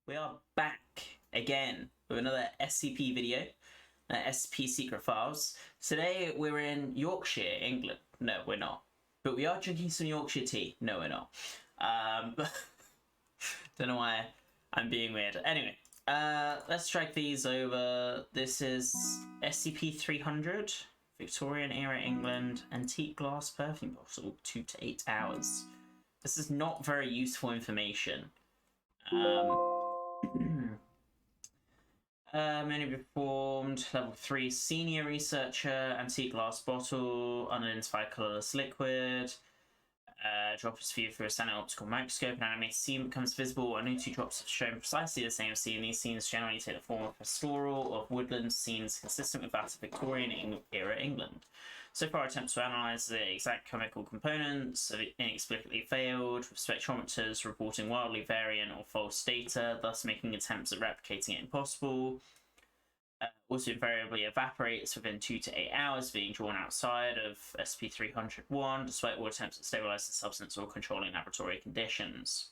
We are back again with another SCP video, SCP Secret Files. Today we're in Yorkshire, England. No, we're not. But we are drinking some Yorkshire tea. No, we're not. Don't know why I'm being weird. Anyway, let's drag these over. This is SCP 300, Victorian era England, antique glass perfume bottle, 2 to 8 hours. This is not very useful information. Many performed. Level 3 senior researcher. Antique glass bottle. Unidentified colorless liquid. Drop is viewed through a standard optical microscope. An animated scene becomes visible. Only 2 drops have shown precisely the same scene. These scenes generally take the form of pastoral or woodland scenes consistent with that of Victorian era England. So far, attempts to analyse the exact chemical components have inexplicably failed, with spectrometers reporting wildly variant or false data, thus making attempts at replicating it impossible. Also invariably evaporates within 2 to 8 hours, being drawn outside of SCP-301, despite all attempts at stabilising the substance or controlling laboratory conditions.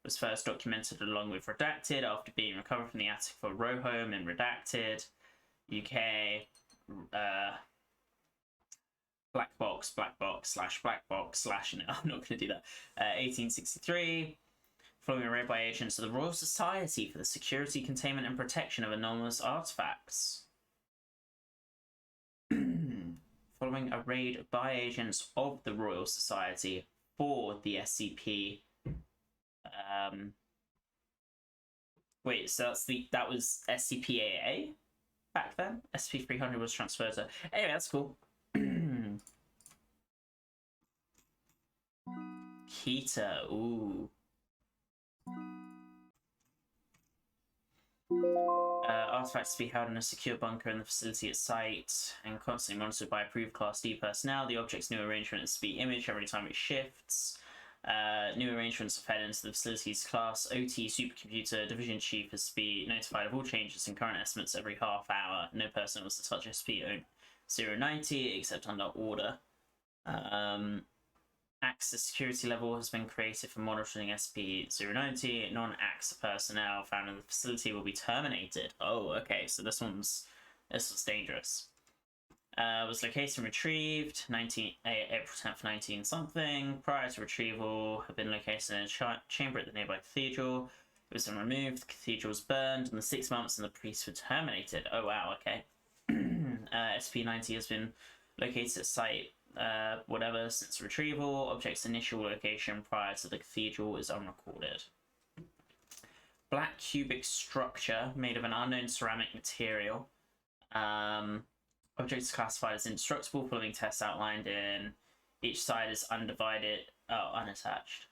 It was first documented along with Redacted after being recovered from the attic of a row home in Redacted, UK. Black box / no, I'm not going to do that. 1863. Following a raid by agents of the Royal Society for the Security, Containment and Protection of Anomalous Artifacts. Following a raid by agents of the Royal Society for the SCP. Wait, so that was SCP-AA back then? SCP-300 was transferred to... Anyway, that's cool. Keter, ooh. Artifacts to be held in a secure bunker in the facility at site and constantly monitored by approved Class D personnel. The object's new arrangement is to be imaged every time it shifts. New arrangements are fed into the facility's Class OT supercomputer. Division Chief is to be notified of all changes in current estimates every half hour. No person was to touch SCP-090 except under order. Access security level has been created for monitoring SCP-090. Non-AXA personnel found in the facility will be terminated. Oh, okay, so this was dangerous. Was located and retrieved April 10th, 19 something. Prior to retrieval, had been located in a chamber at the nearby cathedral. It was then removed. The cathedral was burned, and the 6 months and the priests were terminated. Oh wow, okay. SCP-90 has been located at site. Whatever since retrieval. Object's initial location prior to the cathedral is unrecorded. Black cubic structure made of an unknown ceramic material. Object is classified as indestructible following tests outlined in. Each side is undivided. Oh, unattached.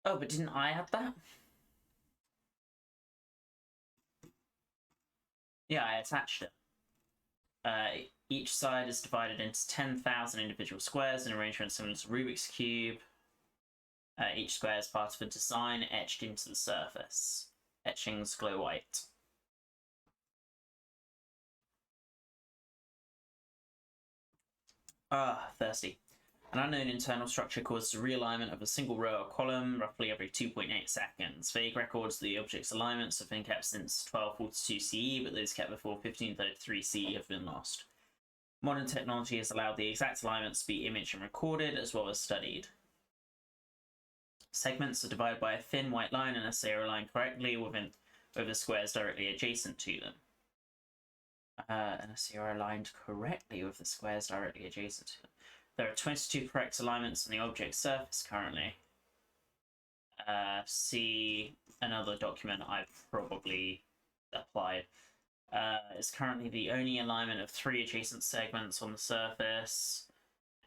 Oh, but didn't I have that? Yeah, I attached it. Each side is divided into 10,000 individual squares in arrangement similar to Rubik's Cube. Each square is part of a design etched into the surface. Etchings glow white. Thirsty. An unknown internal structure causes a realignment of a single row or column roughly every 2.8 seconds. Vague records of the object's alignments have been kept since 1242 CE, but those kept before 1533 CE have been lost. Modern technology has allowed the exact alignments to be imaged and recorded, as well as studied. Segments are divided by a thin white line unless they are aligned correctly with the squares directly adjacent to them. Unless they are aligned correctly with the squares directly adjacent to them. There are 22 correct alignments on the object's surface currently. See another document I've probably applied. It's currently the only alignment of 3 adjacent segments on the surface,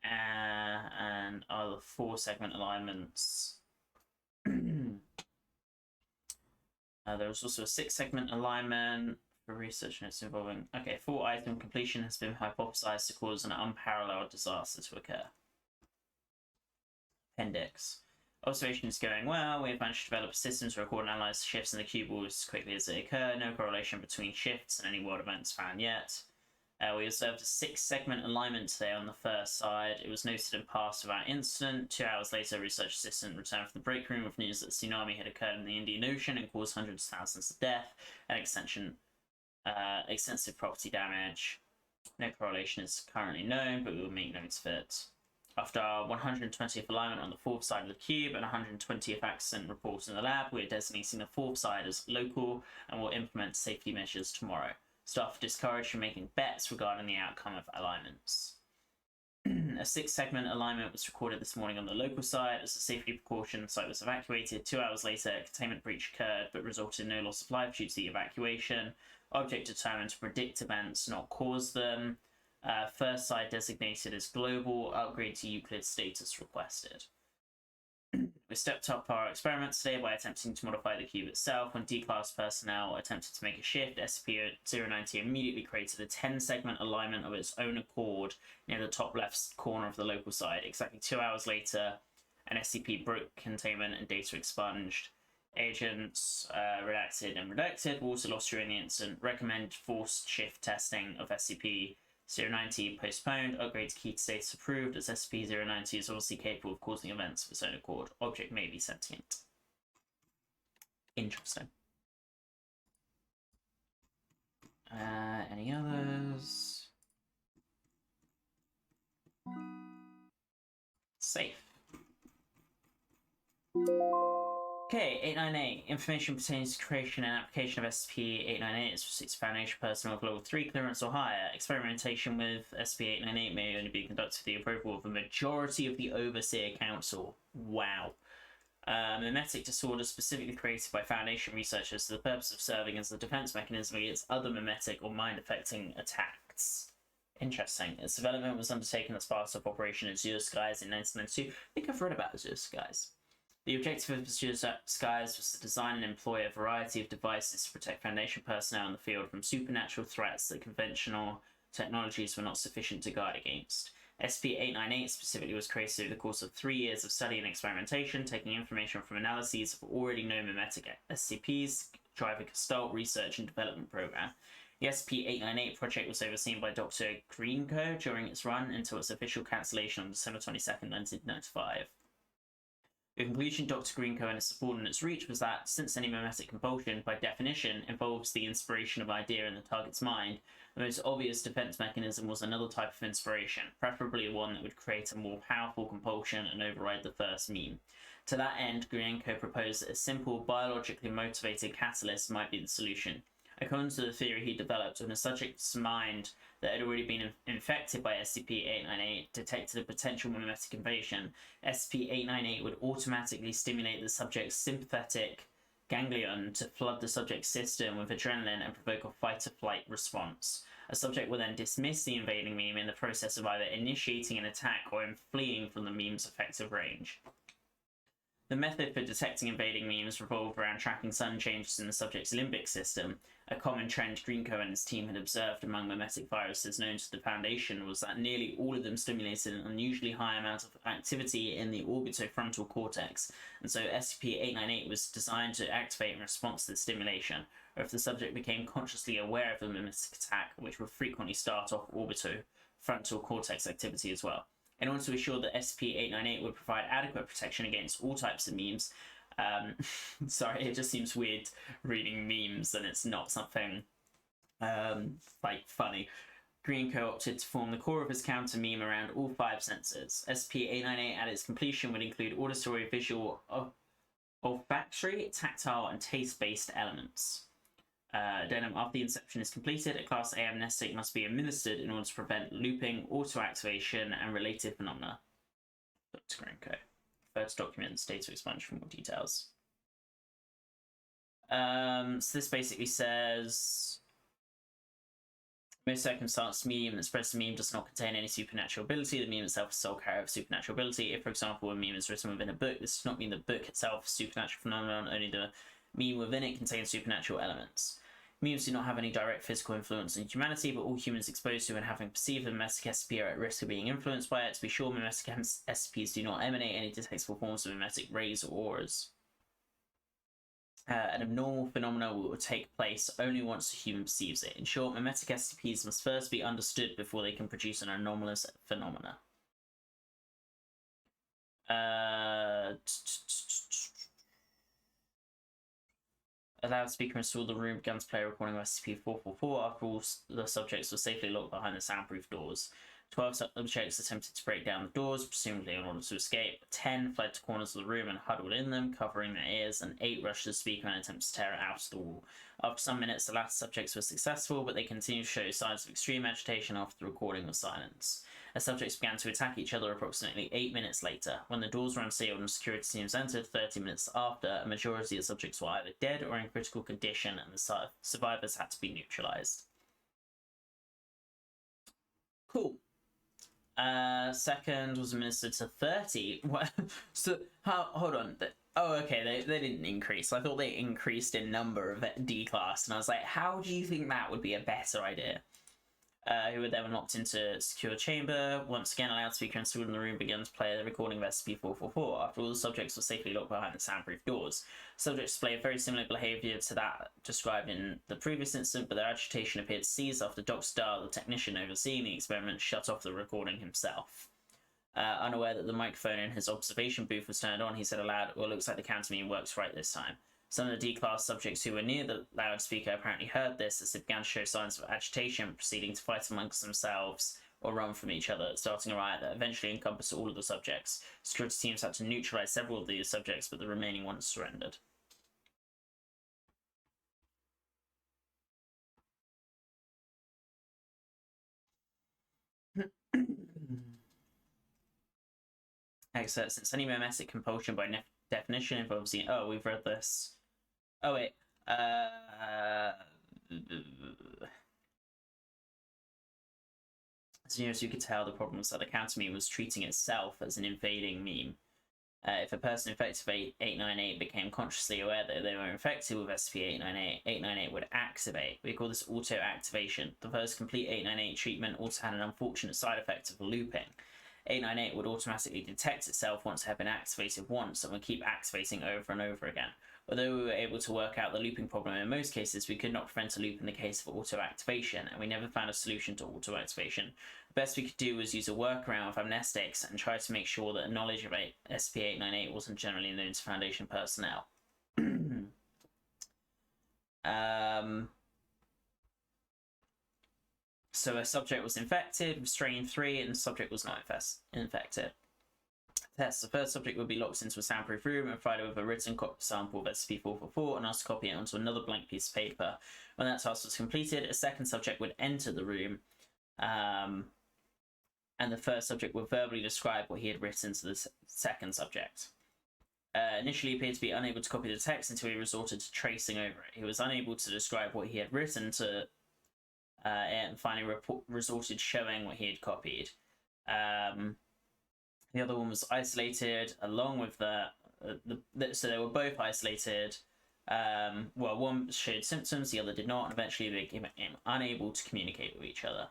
and other 4 segment alignments. There was also a 6 segment alignment for research notes involving. Okay, 4 item completion has been hypothesized to cause an unparalleled disaster to occur. Appendix. Observation is going well. We have managed to develop a system to record and analyze shifts in the cube as quickly as they occur. No correlation between shifts and any world events found yet. We observed a 6-segment alignment today on the first side. It was noted and passed without incident. 2 hours later, a research assistant returned from the break room with news that a tsunami had occurred in the Indian Ocean and caused hundreds of thousands of death and extensive property damage. No correlation is currently known, but we will make notes of it. After our 120th alignment on the 4th side of the cube and 120th accident report in the lab, we are designating the 4th side as local and will implement safety measures tomorrow. Staff are discouraged from making bets regarding the outcome of alignments. A 6-segment alignment was recorded this morning on the local side. As a safety precaution, the site was evacuated. 2 hours later, a containment breach occurred, but resulted in no loss of life due to the evacuation. Object determined to predict events, not cause them. First side designated as global. Upgrade to Euclid status requested. We stepped up our experiments today by attempting to modify the cube itself. When D-class personnel attempted to make a shift, SCP-090 immediately created a 10-segment alignment of its own accord near the top left corner of the local side. Exactly 2 hours later, an SCP broke containment and data expunged. Agents redacted, water loss during the incident. Recommend forced shift testing of SCP-090 postponed. Upgrade to key to status approved, as SCP-090 is obviously capable of causing events of its own accord. Object may be sentient. Interesting. Any others? Safe. Okay, 898. Information pertaining to creation and application of SCP-898 is for 6 Foundation personnel of level 3 clearance or higher. Experimentation with SCP-898 may only be conducted with the approval of a majority of the Overseer Council. Wow. Mimetic disorder specifically created by Foundation researchers for the purpose of serving as the defense mechanism against other mimetic or mind-affecting attacks. Interesting. Its development was undertaken as part of Operation Azure Skies in 1992. I think I've read about Azure Skies. The objective of Azure Skies was to design and employ a variety of devices to protect Foundation personnel in the field from supernatural threats that conventional technologies were not sufficient to guard against. SCP-898 specifically was created over the course of 3 years of study and experimentation, taking information from analyses of already known mimetic SCPs, drive a Gestalt research and development program. The SCP-898 project was overseen by Dr. Greenco during its run until its official cancellation on December 22nd, 1995. The conclusion Dr. Greenco and his subordinates reached was that, since any mimetic compulsion, by definition, involves the inspiration of idea in the target's mind, the most obvious defense mechanism was another type of inspiration, preferably one that would create a more powerful compulsion and override the first meme. To that end, Greenco proposed that a simple, biologically motivated catalyst might be the solution. According to the theory he developed, when a subject's mind that had already been infected by SCP-898 detected a potential mimetic invasion, SCP-898 would automatically stimulate the subject's sympathetic ganglion to flood the subject's system with adrenaline and provoke a fight-or-flight response. A subject will then dismiss the invading meme in the process of either initiating an attack or in fleeing from the meme's effective range. The method for detecting invading memes revolved around tracking sudden changes in the subject's limbic system. A common trend Greenco and his team had observed among mimetic viruses known to the Foundation was that nearly all of them stimulated an unusually high amount of activity in the orbitofrontal cortex, and so SCP-898 was designed to activate in response to the stimulation, or if the subject became consciously aware of the mimetic attack, which would frequently start off orbitofrontal cortex activity as well. In order to ensure that SCP-898 would provide adequate protection against all types of memes, sorry, it just seems weird reading memes and it's not something, like, funny. Greenco opted to form the core of his counter meme around all 5 senses. SCP-898 at its completion would include auditory, visual, olfactory, tactile, and taste-based elements. Addendum, after the inception is completed, a Class A amnestic must be administered in order to prevent looping, auto-activation, and related phenomena. Dr. Greenco. First documents, data expunge for more details. So this basically says, most circumstance meme that spreads the meme does not contain any supernatural ability. The meme itself is sole carrier of supernatural ability. If, for example, a meme is written within a book, this does not mean the book itself is a supernatural phenomenon, only the meme within it contains supernatural elements. Memes do not have any direct physical influence on humanity, but all humans exposed to and having perceived a mimetic SCP are at risk of being influenced by it. To be sure, mimetic SCPs do not emanate any detectable forms of mimetic rays or auras. An abnormal phenomenon will take place only once a human perceives it. In short, mimetic SCPs must first be understood before they can produce an anomalous phenomena. A loudspeaker installed the room began to play a recording of SCP-444 after all the subjects were safely locked behind the soundproof doors. 12 subjects attempted to break down the doors, presumably in order to escape. 10 fled to corners of the room and huddled in them, covering their ears, and 8 rushed to the speaker in an attempt to tear it out of the wall. After some minutes, the latter subjects were successful, but they continued to show signs of extreme agitation after the recording was silenced. As subjects began to attack each other approximately 8 minutes later. When the doors were unsealed and security teams entered 30 minutes after, a majority of subjects were either dead or in critical condition, and the survivors had to be neutralized. Cool. Second was administered to 30. So, hold on. Oh, okay, they didn't increase. I thought they increased in number of D-class, and I was like, how do you think that would be a better idea? Who were then locked into a secure chamber. Once again, a loudspeaker installed in the room began to play the recording of SCP-444. After all the subjects were safely locked behind the soundproof doors. Subjects displayed very similar behaviour to that described in the previous incident, but their agitation appeared to cease after Dr. Starr, the technician overseeing the experiment, shut off the recording himself. Unaware that the microphone in his observation booth was turned on, he said aloud, "Well, looks like the countermeasure works right this time." Some of the D-class subjects who were near the loudspeaker apparently heard this as they began to show signs of agitation, proceeding to fight amongst themselves or run from each other, starting a riot that eventually encompassed all of the subjects. Security teams had to neutralize several of these subjects, but the remaining ones surrendered. Excerpt: since any mimetic compulsion by definition involves the... Oh, we've read this. Oh, wait. As near as you could tell, the problem was that the countermeme was treating itself as an invading meme. If a person infected with 898 became consciously aware that they were infected with SCP-898, 898 would activate. We call this auto-activation. The first complete 898 treatment also had an unfortunate side effect of looping. 898 would automatically detect itself once it had been activated once and would keep activating over and over again. Although we were able to work out the looping problem in most cases, we could not prevent a loop in the case of auto-activation, and we never found a solution to auto-activation. The best we could do was use a workaround with amnestics and try to make sure that knowledge of SCP-898 wasn't generally known to Foundation personnel. So a subject was infected with strain 3 and the subject was not infected. Test: the first subject would be locked into a soundproof room and provided with a written sample of SCP-444 and asked to copy it onto another blank piece of paper. When that task was completed, a second subject would enter the room, and the first subject would verbally describe what he had written to the second subject. Initially, he appeared to be unable to copy the text until he resorted to tracing over it. He was unable to describe what he had written to and finally resorted to showing what he had copied. The other one was isolated, along with so they were both isolated. Well, one showed symptoms, the other did not, and eventually they became unable to communicate with each other.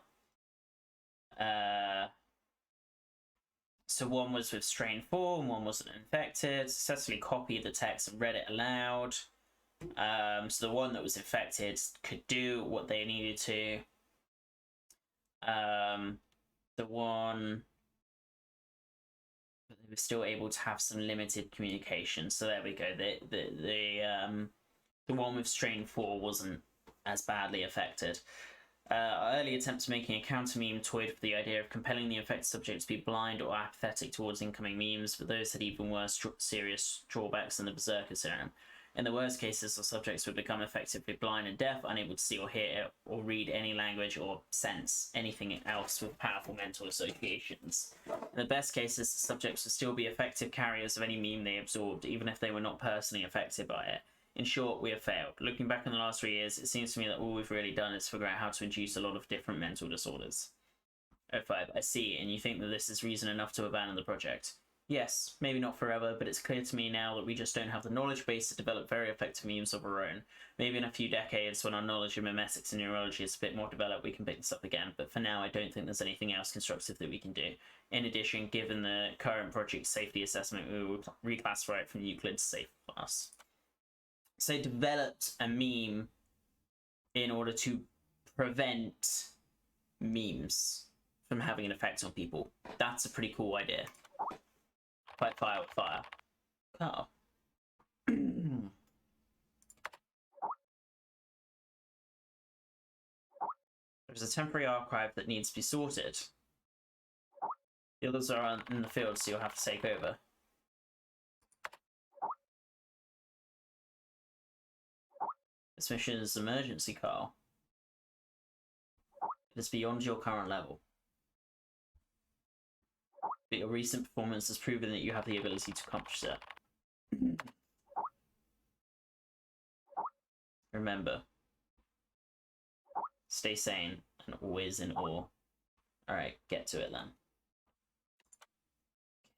So one was with strain 4, and one wasn't infected. Successfully copied the text and read it aloud. So the one that was infected could do what they needed to. The one... But they were still able to have some limited communication. So there we go. The one with strain 4 wasn't as badly affected. Early attempts making a counter meme toyed with the idea of compelling the infected subject to be blind or apathetic towards incoming memes, but those had even worse serious drawbacks than the Berserker serum. In the worst cases, the subjects would become effectively blind and deaf, unable to see or hear or read any language or sense anything else with powerful mental associations. In the best cases, the subjects would still be effective carriers of any meme they absorbed, even if they were not personally affected by it. In short, we have failed. Looking back on the last 3 years, it seems to me that all we've really done is figure out how to induce a lot of different mental disorders. 05. I see, and you think that this is reason enough to abandon the project. Yes, maybe not forever, but it's clear to me now that we just don't have the knowledge base to develop very effective memes of our own. Maybe in a few decades, when our knowledge of mimetics and neurology is a bit more developed, we can pick this up again, but for now I don't think there's anything else constructive that we can do. In addition, given the current project safety assessment, we will reclassify it from Euclid to safe class. So they developed a meme in order to prevent memes from having an effect on people. That's a pretty cool idea. Fight fire with fire. Oh. There's a temporary archive that needs to be sorted. The others are in the field, so you'll have to take over. This mission is emergency, Carl. It is beyond your current level. But your recent performance has proven that you have the ability to accomplish it. Remember, stay sane and always in awe. Alright, get to it then.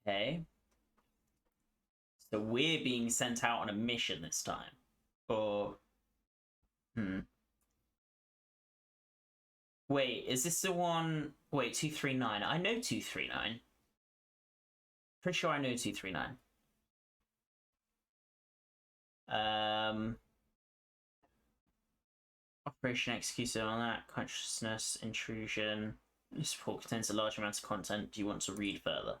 Okay. So we're being sent out on a mission this time. Or... Wait, is this the one... Wait, 239. I know 239. Pretty sure I know 239. Operation executed on that. Consciousness intrusion. This report contains a large amount of content. Do you want to read further?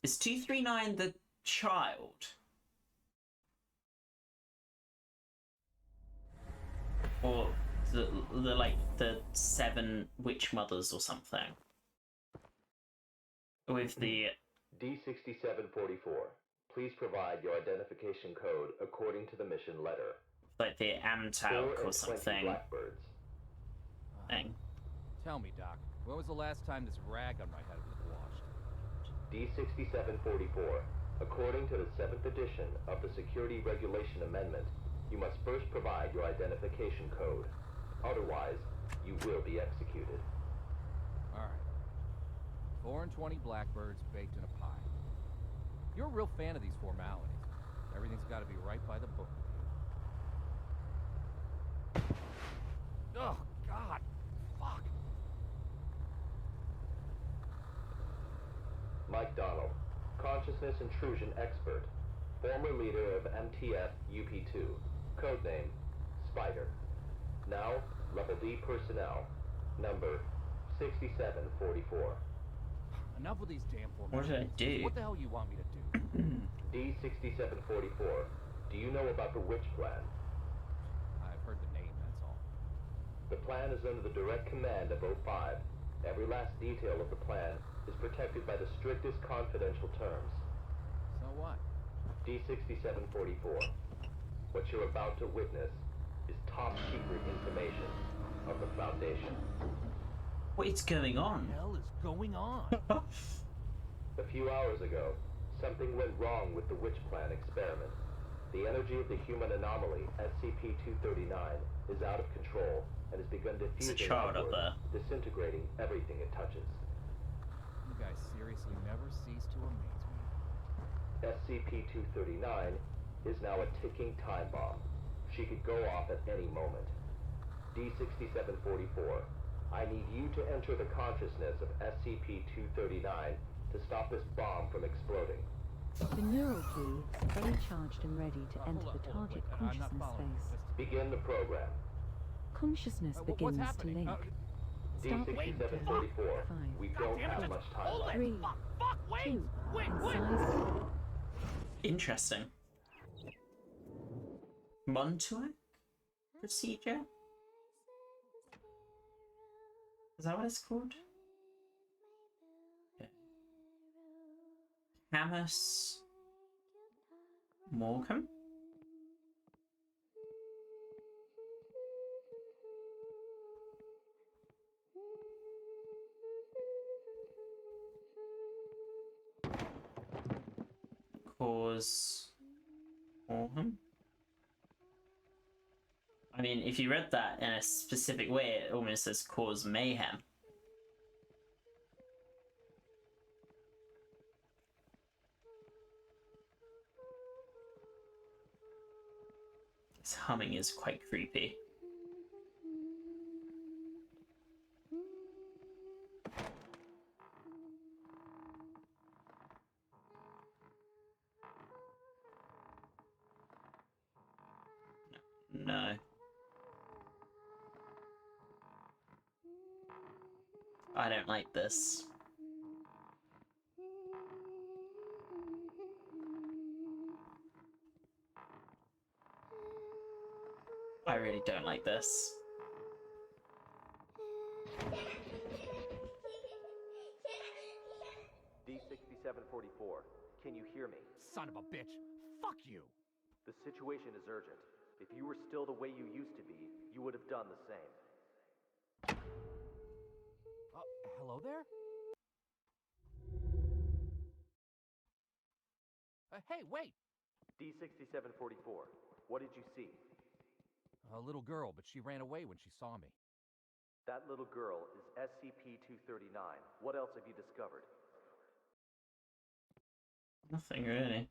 Is 239 the child? Or the like the 7 witch mothers or something? With the D6744. Please provide your identification code according to the mission letter. Like the Amtalk or something. Blackbirds. Thing. Tell me, Doc, when was the last time this rag on my head was washed? D6744. According to the 7th edition of the Security Regulation Amendment, you must first provide your identification code. Otherwise, you will be executed. Alright. 4 and 20 blackbirds baked in a pie. You're a real fan of these formalities. Everything's got to be right by the book. Oh, God. Fuck. Mike Donald, consciousness intrusion expert, former leader of MTF UP2, codename Spider. Now, Level D personnel, number 6744. Enough with these damn What formalities. did I do? What the hell you want me to do? D6744, do you know about the Witch Plan? I've heard the name, that's all. The plan is under the direct command of O5. Every last detail of the plan is protected by the strictest confidential terms. So what? D6744, what you're about to witness is top secret information of the Foundation. What is going on? What the hell is going on? A few hours ago, something went wrong with the Witch Plan experiment. The energy of the human anomaly, SCP-239, is out of control and has begun diffusing outward, disintegrating everything it touches. You guys seriously never cease to amaze me. SCP-239 is now a ticking time bomb. She could go off at any moment. D6744, I need you to enter the consciousness of SCP-239 to stop this bomb from exploding. The neural key is fully charged and ready to enter the target consciousness space. Begin the program. Consciousness What's begins to happening? link. Start D6744, we don't have much time left. 3, 2, size. Interesting. Montauk procedure? Is that what it's called? Yeah. Hamus Morcom? Cause Morcom? I mean, if you read that in a specific way, it almost says cause mayhem. This humming is quite creepy. I don't like this. I really don't like this. D6744, can you hear me? Son of a bitch. Fuck you. The situation is urgent. If you were still the way you used to be, you would have done the same. Hello there? Hey, wait! D6744, what did you see? A little girl, but she ran away when she saw me. That little girl is SCP-239. What else have you discovered? Nothing really.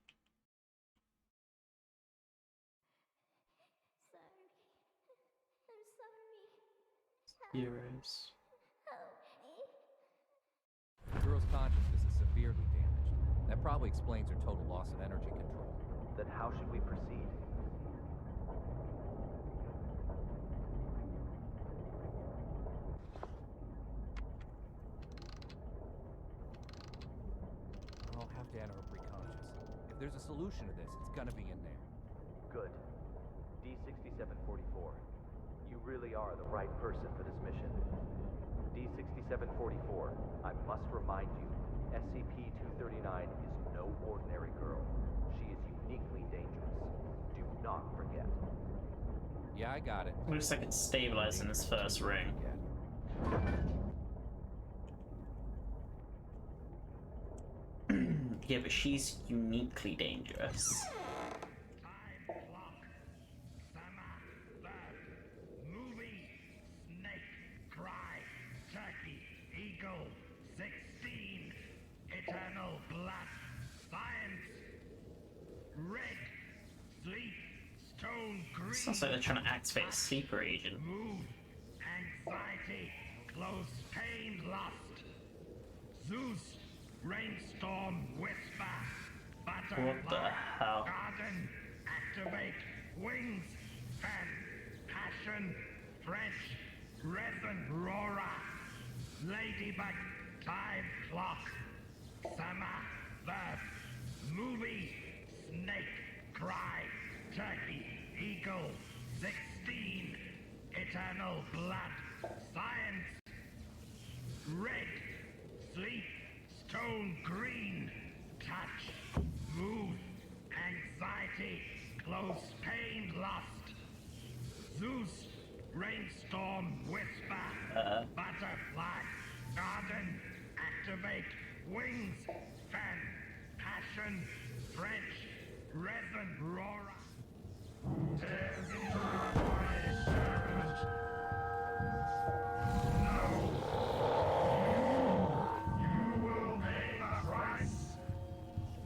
Heroes. The girl's consciousness is severely damaged. That probably explains her total loss of energy control. Then how should we proceed? I'll have to enter her preconscious. If there's a solution to this, it's gonna be in there. Good. D6744, you really are the right person for this mission. D6744, I must remind you, SCP-239 is no ordinary girl. She is uniquely dangerous. Do not forget. Yeah, I got it. Looks like it's stabilized in this first ring. Yeah, but she's uniquely dangerous. Movie, snake, cry, turkey, eagle, 16, eternal blood, science, red, sleep, stone, green. Sounds like they're trying to activate a sleeper agent. Mood, anxiety, close pain, lust. Zeus, rainstorm, whisper, butterfly, What the hell? garden, activate, wings, fan, passion, French, resin, roarer, ladybug, time clock, summer, verb, movie, snake, cry, turkey, eagle, 16, eternal blood, science, red, sleep, stone green, touch, mood, anxiety, close pain, lust, Zeus, rainstorm, whisper, butterfly, garden, activate, wings, fan, passion, French, resin, roarer.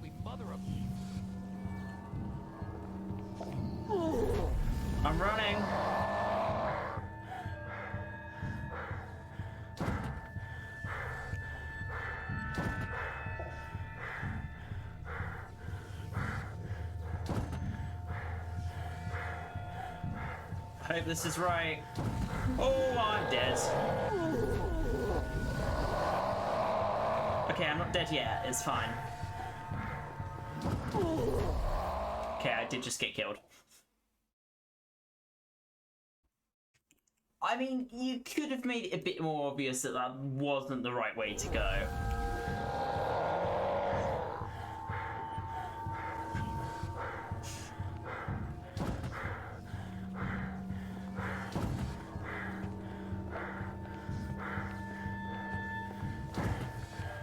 Holy mother of... I'm running. I hope this is right. Oh, I'm dead. Okay, I'm not dead yet. It's fine. Okay, I did just get killed. I mean, you could have made it a bit more obvious that that wasn't the right way to go.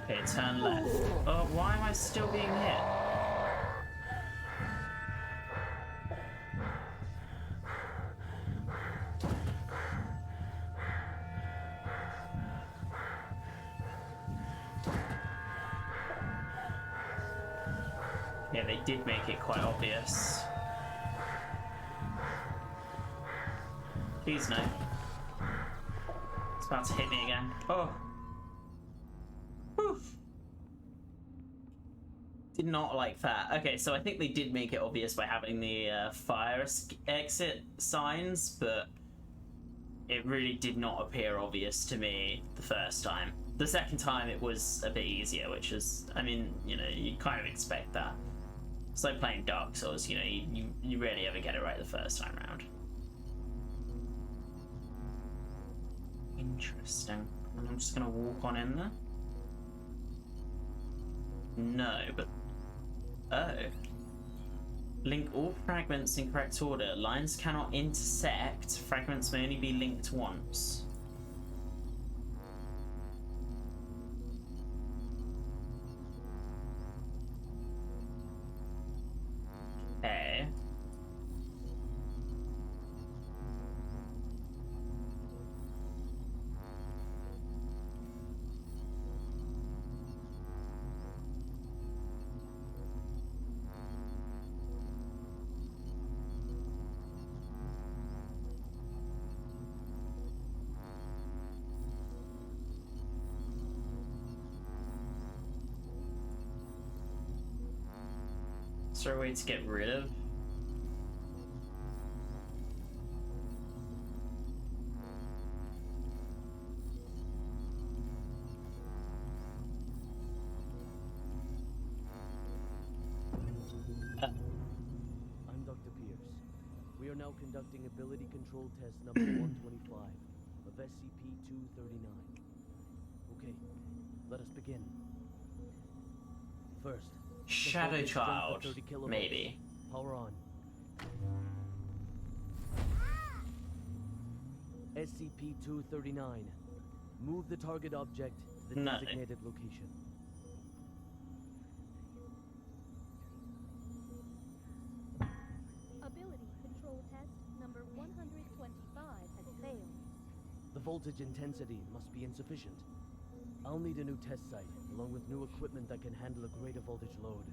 Okay, turn left. Oh, why am I still being hit? Yeah, they did make it quite obvious. Please no. It's about to hit me again. Oh. Whew. Did not like that. Okay, so I think they did make it obvious by having the fire exit signs, but it really did not appear obvious to me the first time. The second time it was a bit easier, which is, I mean, you know, you kind of expect that. It's like playing Dark Souls, you know, you rarely ever get it right the first time round. Interesting. And I'm just gonna walk on in there. No, but... Oh. Link all fragments in correct order. Lines cannot intersect. Fragments may only be linked once. Okay. Is there a way to get rid of? I'm Dr. Pierce. We are now conducting ability control test number 125 of SCP-239. Okay, let us begin. First, Shadow the voltage jump Child, to 30 kilovolts. maybe. Power on. SCP-239. Move the target object to the Nothing. designated location. Ability control test number 125 has failed. The voltage intensity must be insufficient. I'll need a new test site, along with new equipment that can handle a greater voltage load.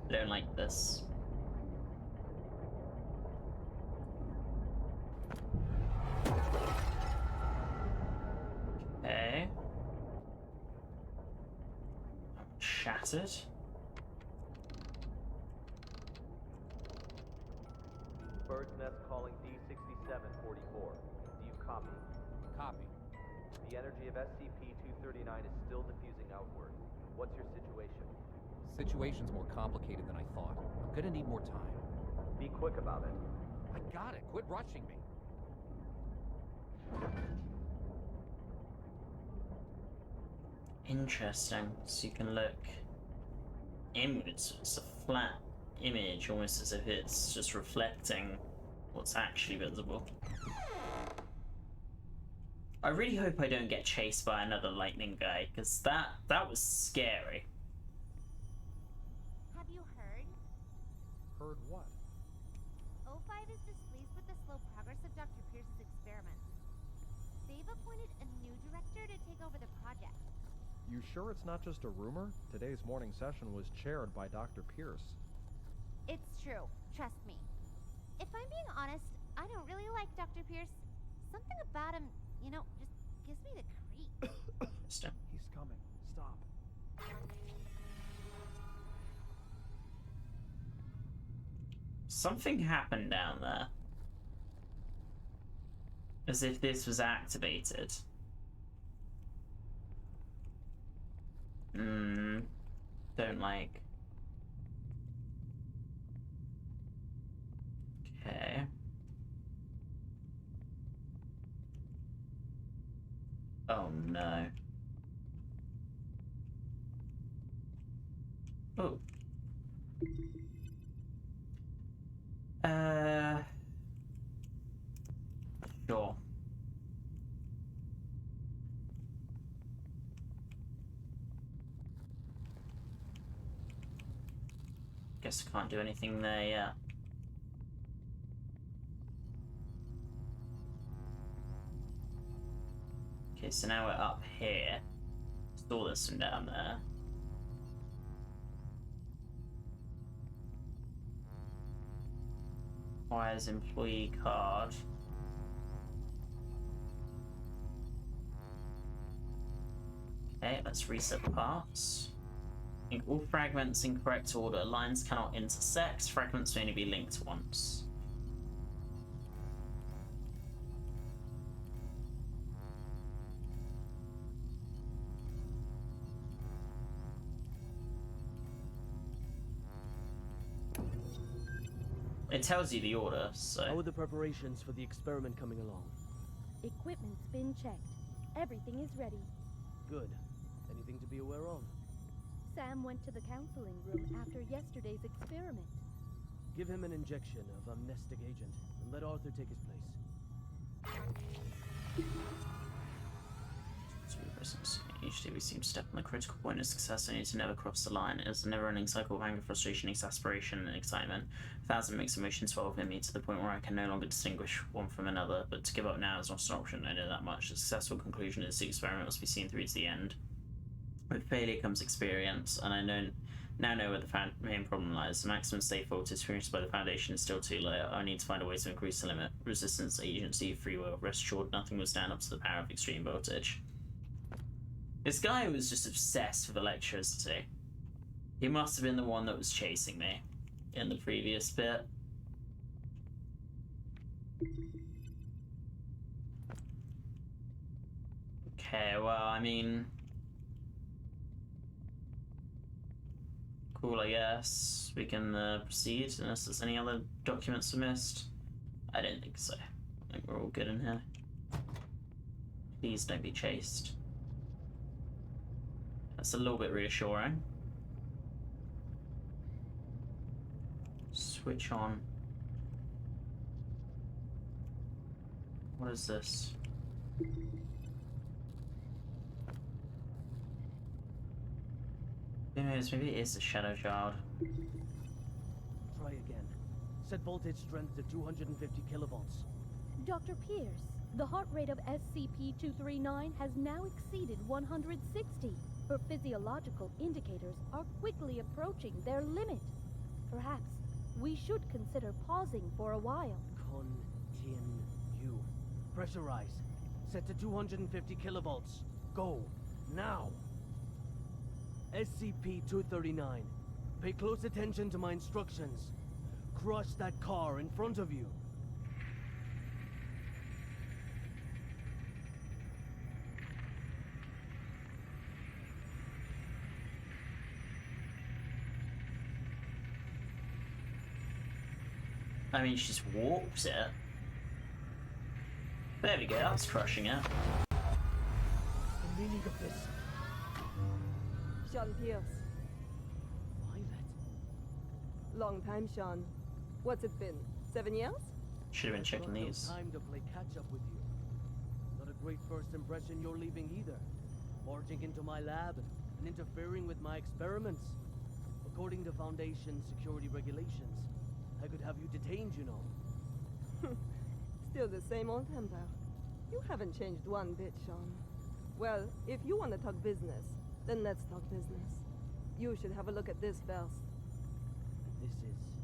I don't like this. Okay. Shattered. Bird's Nest calling D6744. Do you copy? Copy. The energy of SCP-239 is still diffusing outward. What's your situation? Situation's more complicated than I thought. I'm gonna need more time. Be quick about it. I got it. Quit rushing me. Interesting. So you can look inwards. It's a flat image, almost as if it's just reflecting what's actually visible. I really hope I don't get chased by another lightning guy, because that was scary. Have you heard? Heard what? O5 is displeased with the slow progress of Dr. Pierce's experiments. They've appointed a new director to take over the project. You sure it's not just a rumor? Today's morning session was chaired by Dr. Pierce. It's true, trust me. If I'm being honest, I don't really like Dr. Pierce. Something about him, you know, just gives me the creep. Interesting. He's coming. Stop. Something happened down there. As if this was activated. Don't like. Okay. Oh no. Oh. Sure. Guess I can't do anything there yet. Okay, so now we're up here. Store this from down there. Requires employee card. Okay, let's reset the parts. Link all fragments in correct order. Lines cannot intersect. Fragments may only be linked once. It tells you the order, so... How are the preparations for the experiment coming along? Equipment's been checked. Everything is ready. Good. Anything to be aware of? Sam went to the counseling room after yesterday's experiment. Give him an injection of amnestic agent, and let Arthur take his place. Each day we seem to step on the critical point of success, only to never cross the line. It is a never-ending cycle of anger, frustration, exasperation, and excitement. 1,000 mixed emotions swell within me to the point where I can no longer distinguish one from another, but to give up now is not an option. I know that much. The successful conclusion is the experiment must be seen through to the end. With failure comes experience, and I now know where the main problem lies. The maximum safe voltage experienced by the Foundation is still too low. I need to find a way to increase the limit. Resistance, agency, free will. Rest assured, nothing will stand up to the power of extreme voltage. This guy was just obsessed with electricity. He must have been the one that was chasing me in the previous bit. Okay, well, I mean... Cool, I guess. We can proceed, unless there's any other documents we missed. I don't think so. I think we're all good in here. Please don't be chased. That's a little bit reassuring. Switch on. What is this? Maybe it is the Shadow Shard. Try again. Set voltage strength to 250 kilovolts. Dr. Pierce, the heart rate of SCP-239 has now exceeded 160. Her physiological indicators are quickly approaching their limit. Perhaps we should consider pausing for a while. Continue. Pressurize. Set to 250 kilovolts. Go. Now. SCP-239. Pay close attention to my instructions. Crush that car in front of you. I mean, she just warps it. There we go, that's crushing it. The meaning of this. Sean Pierce. Violet. Long time, Sean. What's it been? 7 years? Should have been checking Got no these. time to play catch up with you. Not a great first impression you're leaving either. Barging into my lab and interfering with my experiments. According to Foundation security regulations, I could have you detained, you know. Still the same old temper. You haven't changed one bit, Sean. Well, if you want to talk business, then let's talk business. You should have a look at this first. This is...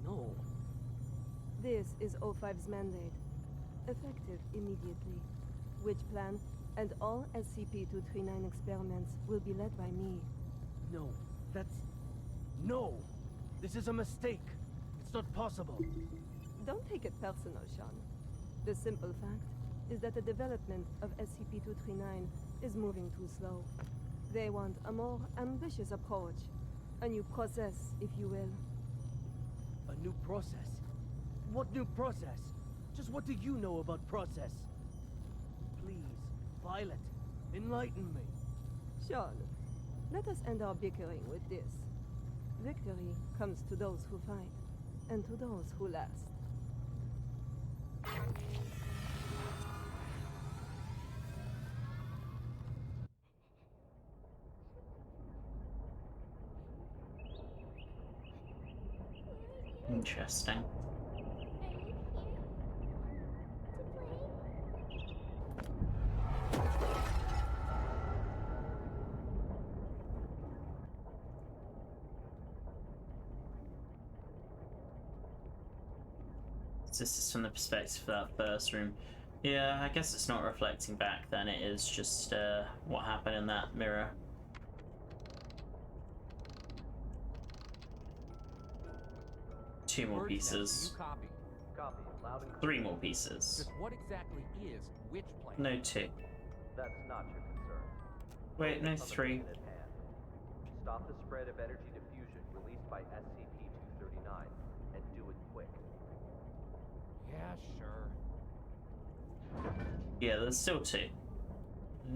No. This is O5's mandate. Effective immediately. Which plan and all SCP-239 experiments will be led by me. No. That's... No! This is a mistake. It's not possible. Don't take it personal, Sean. The simple fact is that the development of SCP-239 is moving too slow. They want a more ambitious approach. A new process, if you will. A new process? What new process? Just what do you know about process? Please, Violet, enlighten me. Sean, let us end our bickering with this. Victory comes to those who fight, and to those who last. Interesting. This is from the perspective of that first room. Yeah, I guess it's not reflecting back then, it is just what happened in that mirror. Two more pieces. Copy. Copy. Loud and clear. 3 more pieces. Just what exactly is which plan? No, 2. That's not your concern. Wait, no, Focus on the 3. mission at hand. Stop the spread of energy diffusion released by SCP-239, and do it quick. Yeah, sure. Yeah, there's still 2.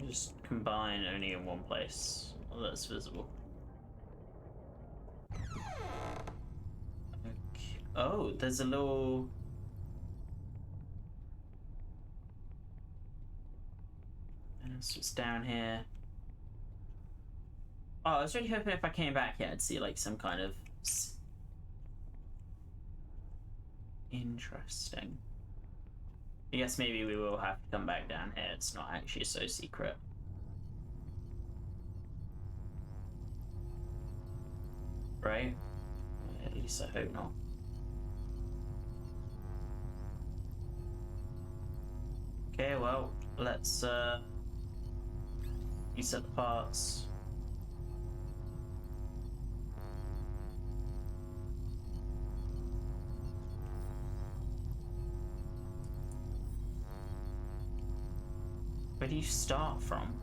Just combine only in one place. Well, that's visible. Okay. Oh, there's a little... So it's down here. Oh, I was really hoping if I came back here, I'd see like some kind of... Interesting. I guess maybe we will have to come back down here. It's not actually so secret. Right? At least I hope not. Okay, well, let's reset the parts. Where do you start from?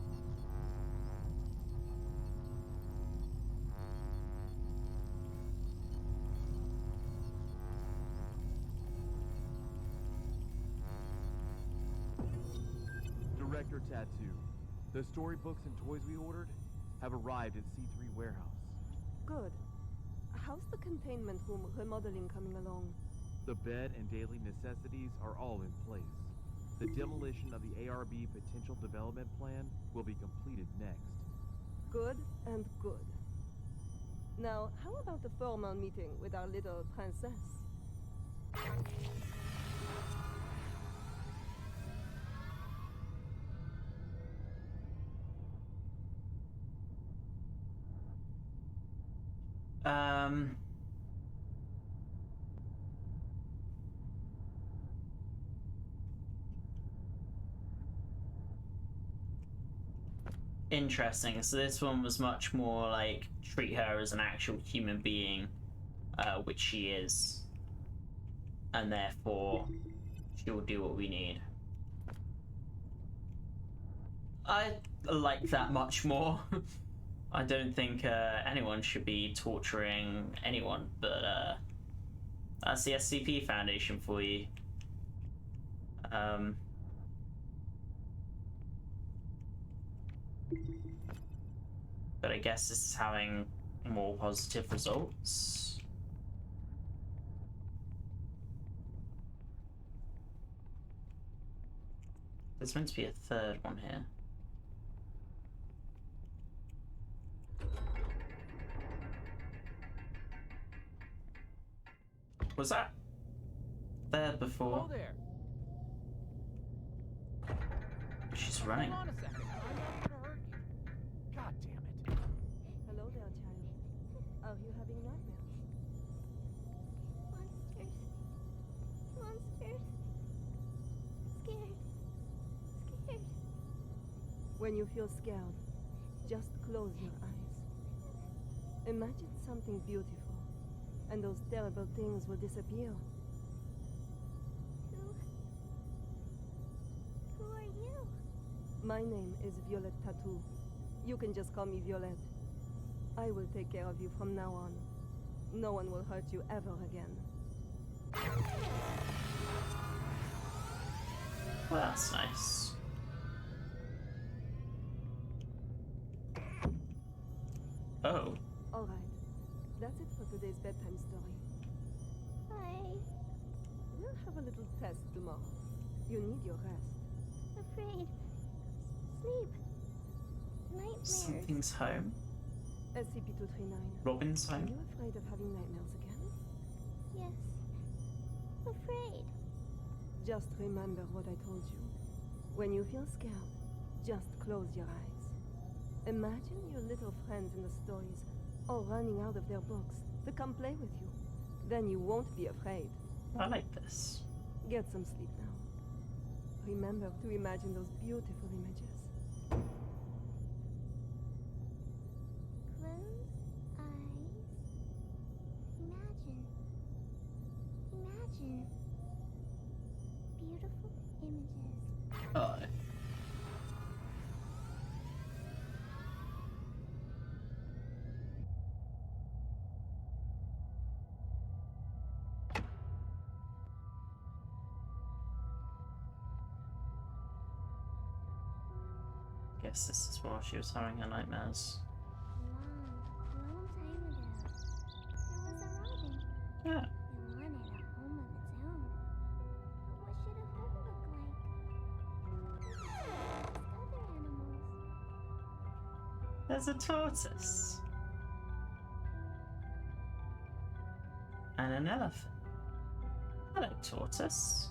Director Tattoo. The storybooks and toys we ordered have arrived at C3 Warehouse. Good. How's the containment room remodeling coming along? The bed and daily necessities are all in place. The demolition of the ARB potential development plan will be completed next. Good and good. Now, how about the formal meeting with our little princess? Interesting. So this one was much more like treat her as an actual human being, which she is, and therefore she will do what we need. I like that much more. I don't think anyone should be torturing anyone, but that's the SCP Foundation for you. But I guess this is having more positive results. There's meant to be a third one here. Was that there before? Oh, there. She's running. Hold on a second. I'm not gonna hurt you. God damn it. Hello there, child. Are you having nightmares? Monsters. Monsters. Scared. Scared. When you feel scared, just close your eyes. Imagine something beautiful, and those terrible things will disappear. Who are you? My name is Violet Tattoo. You can just call me Violet. I will take care of you from now on. No one will hurt you ever again. Well, that's nice. Oh. Alright. That's it for today's bedtime story. Hi. We'll have a little test tomorrow. You need your rest. Afraid. Sleep. Nightmares. Something's home. SCP-239. Robin's Are home. you afraid of having nightmares again? Yes. Afraid. Just remember what I told you. When you feel scared, just close your eyes. Imagine your little friends in the stories all running out of their books to come play with you. Then you won't be afraid. I like this. Get some sleep now. Remember to imagine those beautiful images. Close eyes. Imagine. Imagine. Beautiful images. Oh. Guess this is while she was having her nightmares. Long time ago, there was a robin. Yeah. It wanted a home of its own. But what should a home look like? Other animals. There's a tortoise. And an elephant. Hello, tortoise.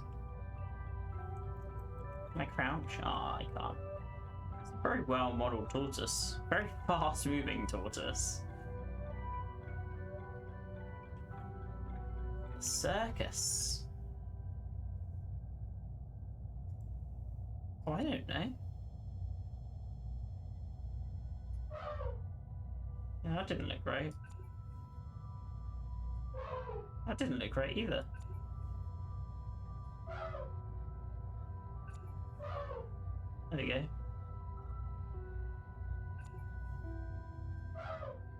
Can I crouch? Ah, I can't. It's a very well modeled tortoise. Very fast moving tortoise. Circus. Oh, I don't know. Yeah, that didn't look great. That didn't look great either. There we go.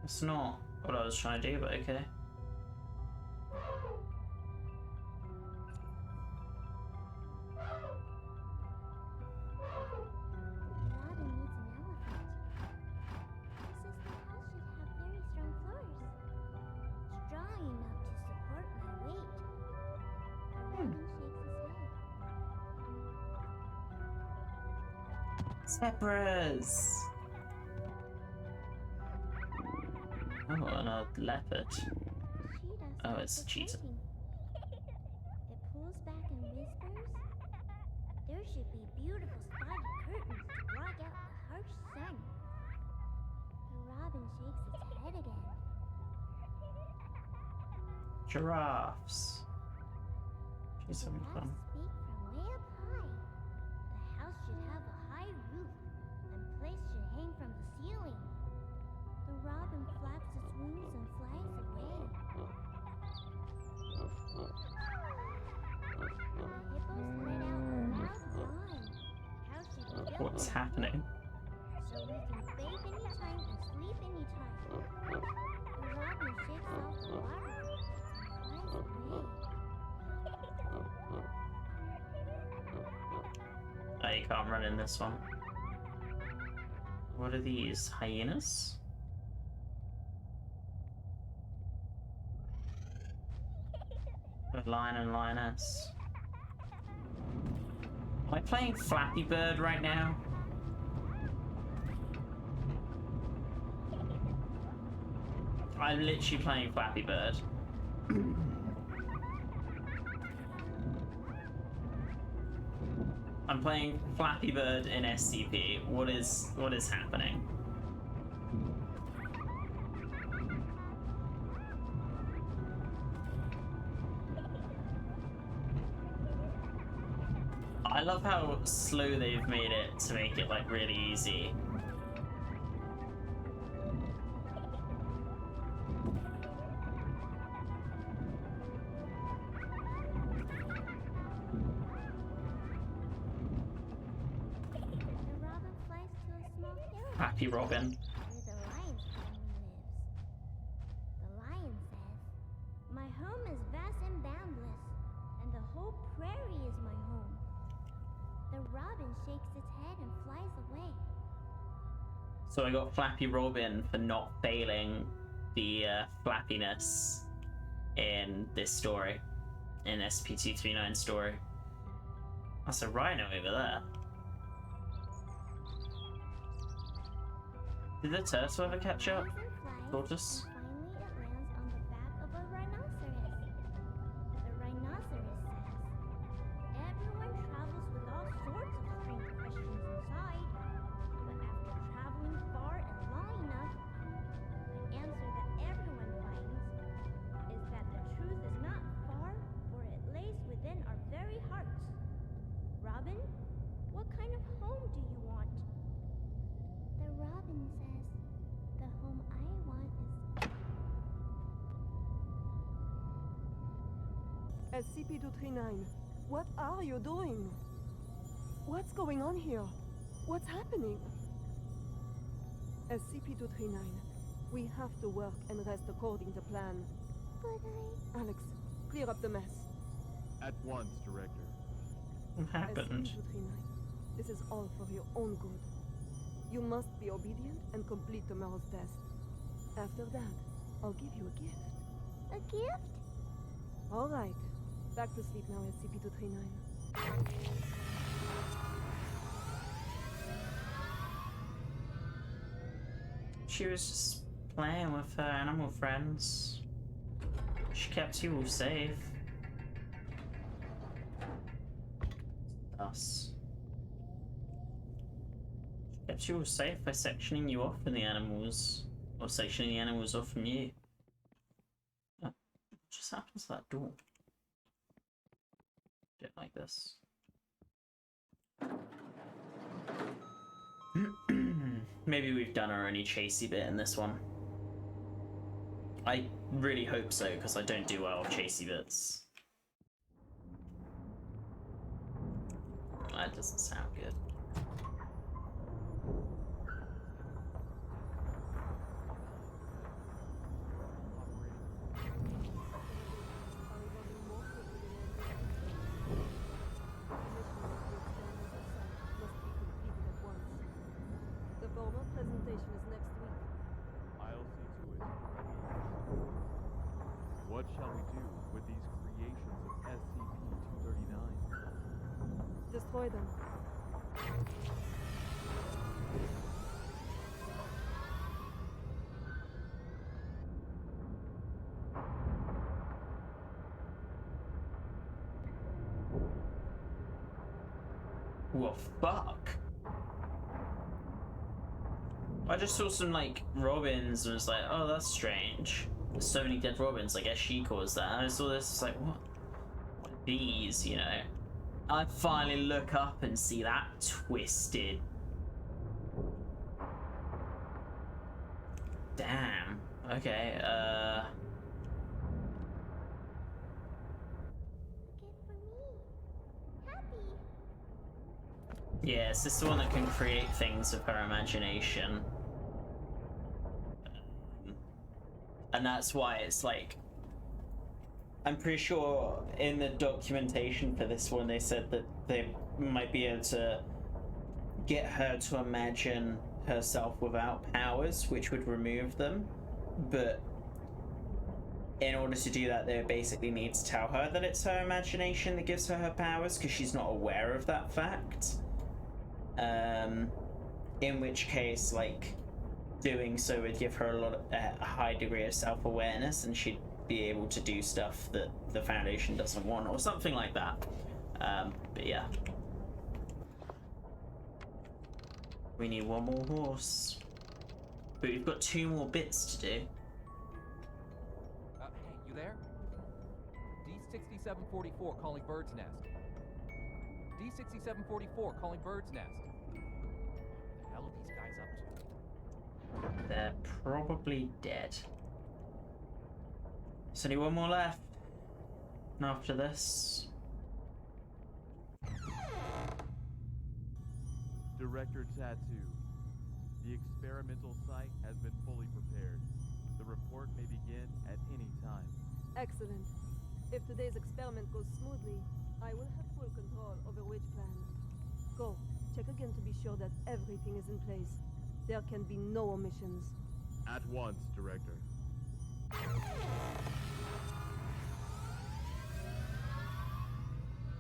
It's not what I was trying to do, but okay. Robin needs an elephant. He says the house should have very strong floors. Strong enough to support my weight. The robin shakes his head. Zebras! Oh, and a leopard. Cheetah Oh, it's a starts cheetah. exciting. It pulls back and whispers, there should be beautiful spotted curtains to block out the harsh sun. The robin shakes its head again. Giraffes. She's having Giraffes fun. speak from way up high. The house should have a high roof, and plates should hang from the ceiling. The robin flaps its wings and flies away. The hippos let out a loud whine. House should be built What's in happening? so we can bathe anytime and sleep anytime. The robin shakes off the water and flies away. Oh, you can't run in this one. What are these? Hyenas? A lion and lioness. Am I playing Flappy Bird right now? I'm literally playing Flappy Bird. I'm playing Flappy Bird in SCP. What is happening? I love how slow they've made it to make it like really easy. The robin flies to a small hill Happy Robin. where the lion's family lives. The lion says, my home is vast and boundless, and the whole prairie is my home. The robin shakes its head and flies away. So I got Flappy Robin for not failing the flappiness in this story, in SCP-239 story. That's a rhino over there. Did the turtle ever catch up? Flies and flies, Tortoise? and finally it lands on the back of a rhinoceros. The rhinoceros says, everyone travels with all sorts of strange questions inside, but after traveling far and long enough, the answer that everyone finds is that the truth is not far, for it lays within our very heart. Princess. The home I want is... SCP-239, what are you doing? What's going on here? What's happening? SCP-239, we have to work and rest according to plan. But Alex, clear up the mess. At once, Director. What happened? SCP-239, this is all for your own good. You must be obedient and complete tomorrow's test. After that, I'll give you a gift. A gift? All right. Back to sleep now, SCP-239. She was just playing with her animal friends. She kept you all safe. Thus. She kept you all safe by sectioning you off from the animals. Or sectioning the animals off from you. What just happened to that door? Don't like this. Maybe we've done our only chasey bit in this one. I really hope so, because I don't do well with chasey bits. That doesn't sound good. What shall we do with these creations of SCP-239? Destroy them. Well, fuck. I just saw some, like, robins and was like, oh, that's strange. There's so many dead robins, I guess she caused that. And I saw this, it's like, what are these, you know? I finally look up and see that twisted. Damn. Okay, Gift for me. Happy. yes, this is the one that can create things with her imagination. And that's why it's like, I'm pretty sure in the documentation for this one they said that they might be able to get her to imagine herself without powers, which would remove them. But in order to do that, they basically need to tell her that it's her imagination that gives her her powers, because she's not aware of that fact. In which case, like, doing so would give her a high degree of self-awareness, and she'd be able to do stuff that the Foundation doesn't want, or something like that. But yeah. We need one more horse. But we've got 2 more bits to do. Hey, you there? D6744 calling Bird's Nest. D6744 calling Bird's Nest. What the hell are these guys up to? They're probably dead. There's only 1 more left. And after this... Director Tattoo, the experimental site has been fully prepared. The report may begin at any time. Excellent. If today's experiment goes smoothly, I will have full control over which plan. Go, check again to be sure that everything is in place. There can be no omissions. At once, Director.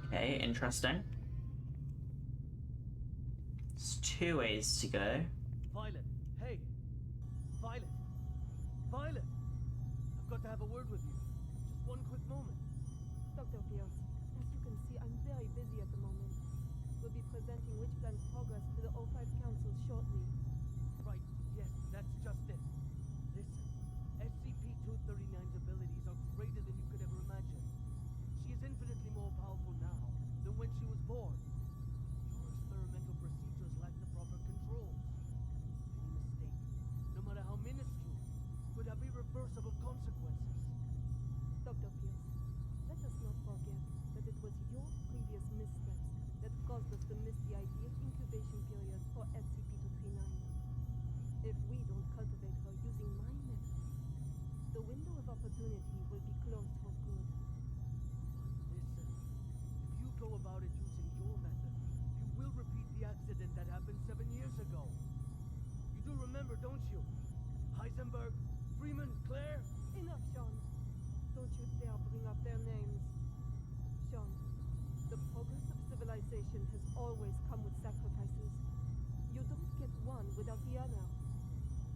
Okay, interesting. It's 2 ways to go. Violet, hey! Violet! Violet! I've got to have a word with you. Just one quick moment. Dr. Pierce, as you can see, I'm very busy at the moment. We'll be presenting Witch Plan's progress to the O5 Council shortly. Right, yes, that's just it. Listen, SCP-239's abilities are greater than you could ever imagine. She is infinitely more powerful now than when she was born. Your experimental procedures lack the proper controls. Any mission has always come with sacrifices. You don't get one without the other.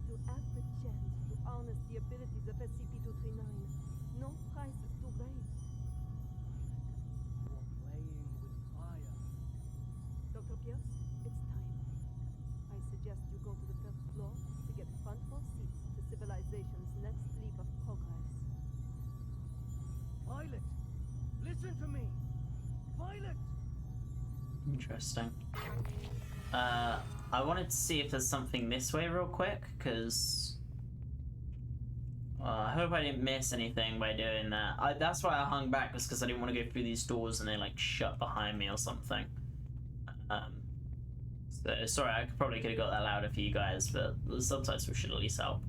To have the chance to harness the abilities of SCP-239, no price is too great. You are playing with fire. Dr. Pierce, it's time. I suggest you go to the first floor to get front row seats to civilization's next leap of progress. Violet! Listen to me! Violet! Interesting. I wanted to see if there's something this way real quick, because I hope I didn't miss anything by doing that. That's why I hung back, was because I didn't want to go through these doors and they like shut behind me or something. So sorry, I probably could have got that louder for you guys, but the subtitles should at least help.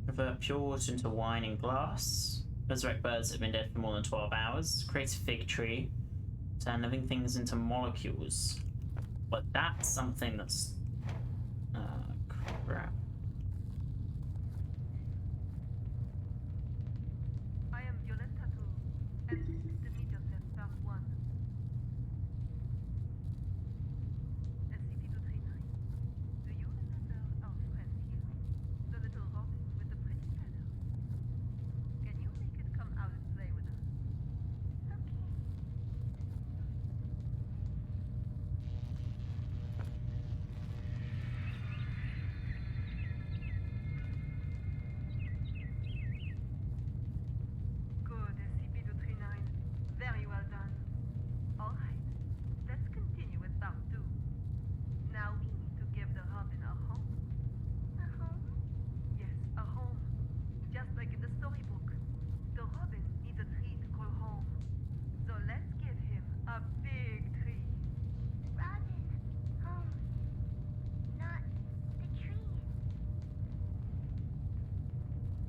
Convert pure water into wine and glass. Resurrect birds that have been dead for more than 12 hours. Create a fig tree. Turn living things into molecules. But that's something that's... crap. I am Violet Tattoo, and this is the Meet Yourself Part 1. SCP-239, do you remember our friend here? The little robin with the pretty feathers? Can you make it come out and play with us? Okay. Good, SCP-239. Very well done. All right, let's continue with Part 2. Now we need to give the robin a home. A home? Yes, a home. Just like in the storybook. The robin needs a tree to call home. So let's give him a big tree. Robin, home. Not the tree.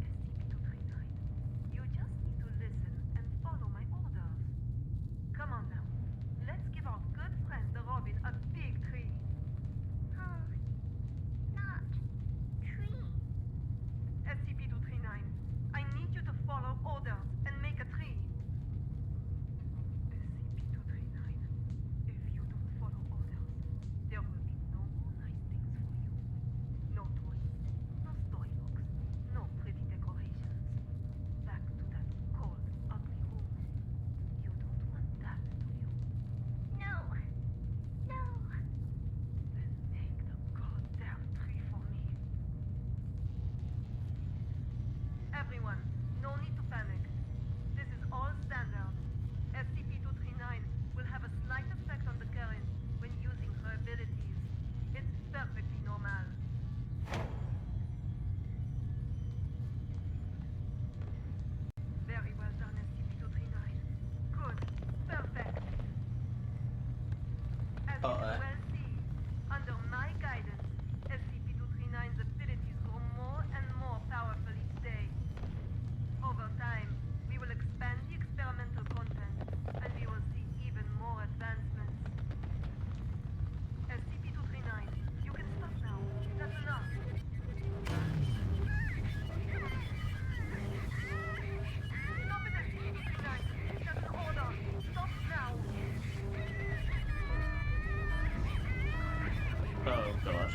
SCP-239, you just need to listen and follow my orders. Come on now. Let's give our good friend the robin a big tree. Home. Not tree. SCP-239, I need you to follow orders and make a tree. SCP-239, if you don't follow orders, there will be no more nice things for you. No toys, no storybooks, no pretty decorations. Back to that cold, ugly room. You don't want that, do you? No. No. Then make the goddamn tree for me. Everyone, no need to panic. This is all standard. SCP-239 will have a slight effect on the current when using her abilities. It's perfectly normal. Very well done, SCP-239. Good. Perfect. As you can well see, under my guidance, SCP-239's abilities grow more and more powerful each day. Over time, we will expand the experimental content, and we will see even more advancements. SCP-239, you can stop now. That's enough. Stop it, SCP-239. That's an order. Stop now. Oh god.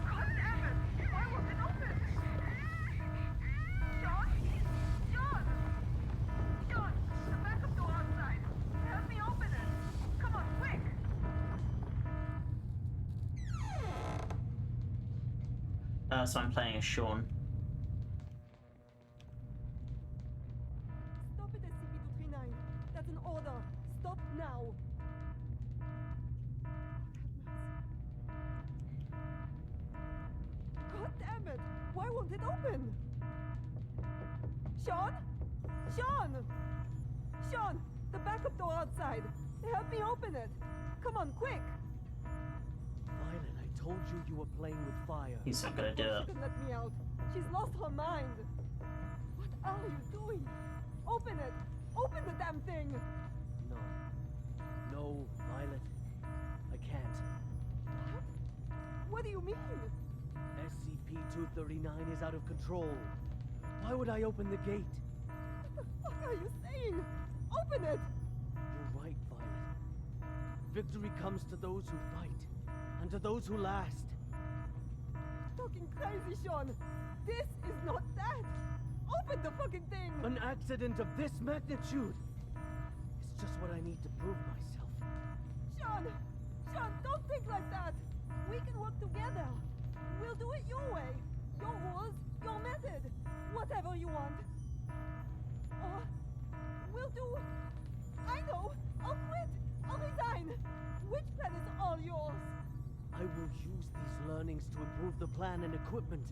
God damn it! Why won't it open? John? John! John! The backup door outside! Help me open it! Come on, quick! So I'm playing as Sean. Stop it, SCP-239. That's an order. Stop now. God damn it! Why won't it open? Sean? Sean! Sean! The backup door outside. Help me open it. Come on, quick! Violet, I told you you were playing with fire. He's not gonna do it. She couldn't let me out. She's lost her mind. What are you doing? Open it! Open the damn thing! No. No saying? SCP-239 is out of control. Why would I open the gate? What the fuck are you saying? Open it! You're right, Violet. Victory comes to those who fight, and to those who last. Fucking crazy, Sean! This is not that! Open the fucking thing! An accident of this magnitude! It's just what I need to prove myself. Sean! Sean, don't think like that! We can work together! We'll do it your way! Your rules, your method! Whatever you want! Or we'll do... I know! I'll quit! I'll resign! Which plan is all yours? I will use these learnings to improve the plan and equipment.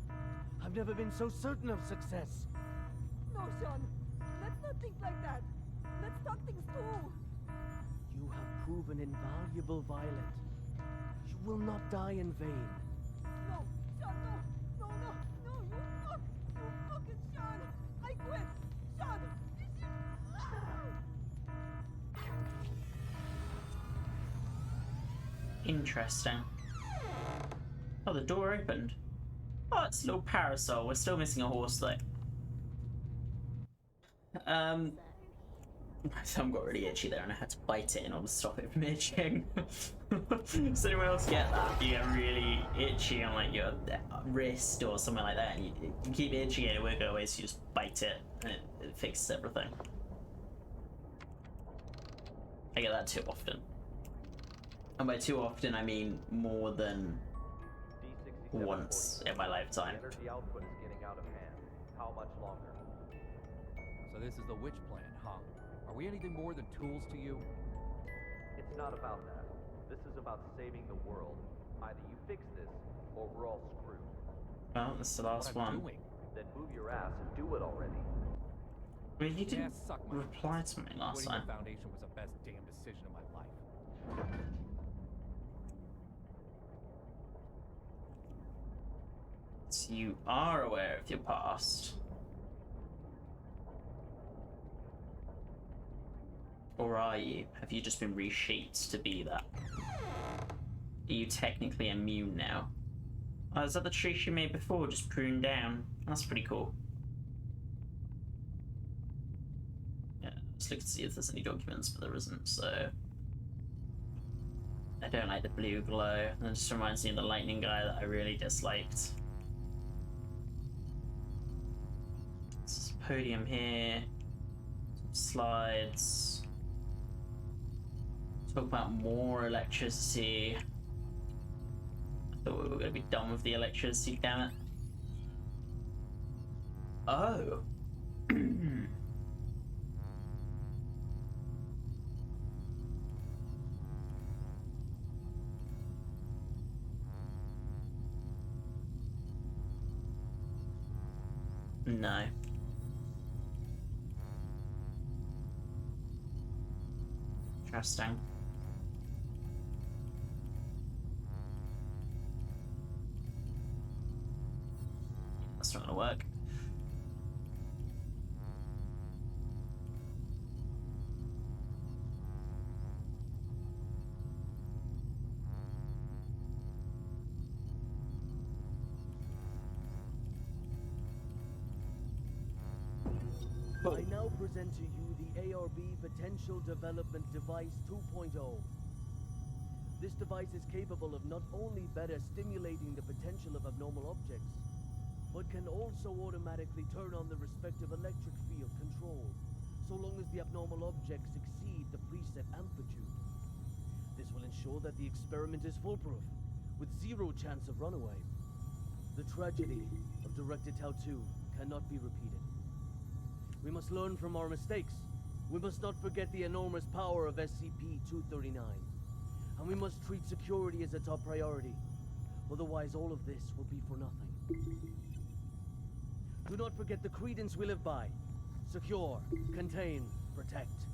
I've never been so certain of success. No, Sean. Let's not think like that. Let's talk things through. You have proven invaluable, Violet. You will not die in vain. No, Sean, no. No, no, no, you fuck! You fucking Sean! I quit! Sean! Interesting. Oh, the door opened. Oh, it's a little parasol. We're still missing a horse, though. My thumb got really itchy there and I had to bite it in order to stop it from itching. Does anyone else get that? You get really itchy on like your wrist or something like that and you keep itching it, it won't go away, so you just bite it and it fixes everything. I get that too often. And by too often I mean more than once in my lifetime. Energy output is getting out of hand. How much longer? So this is the witch plan, huh? Are we anything more than tools to you? It's not about that. This is about saving the world. Either you fix this, or we're all screwed. Well, this is the last What I'm one. doing. Then move your ass and do it already. Well, you didn't Yeah, suck my reply to me last Quitting time. the Foundation was the best damn decision of my life. So you are aware of your past. Or are you? Have you just been reshaped to be that? Are you technically immune now? Oh, is that the tree she made before, just pruned down? That's pretty cool. Yeah, just look to see if there's any documents, but there isn't, so... I don't like the blue glow. That just reminds me of the lightning guy that I really disliked. There's a podium here. Some slides. Talk about more electricity. I thought we were going to be done with the electricity, damn it. Oh. No. Interesting. That's not gonna work. I now present to you the ARB Potential Development Device 2.0. This device is capable of not only better stimulating the potential of abnormal objects, but can also automatically turn on the respective electric field control, so long as the abnormal objects exceed the preset amplitude. This will ensure that the experiment is foolproof, with zero chance of runaway. The tragedy of Directed Tau 2 cannot be repeated. We must learn from our mistakes. We must not forget the enormous power of SCP-239. And we must treat security as a top priority. Otherwise, all of this will be for nothing. Do not forget the credence we live by. Secure, contain, protect.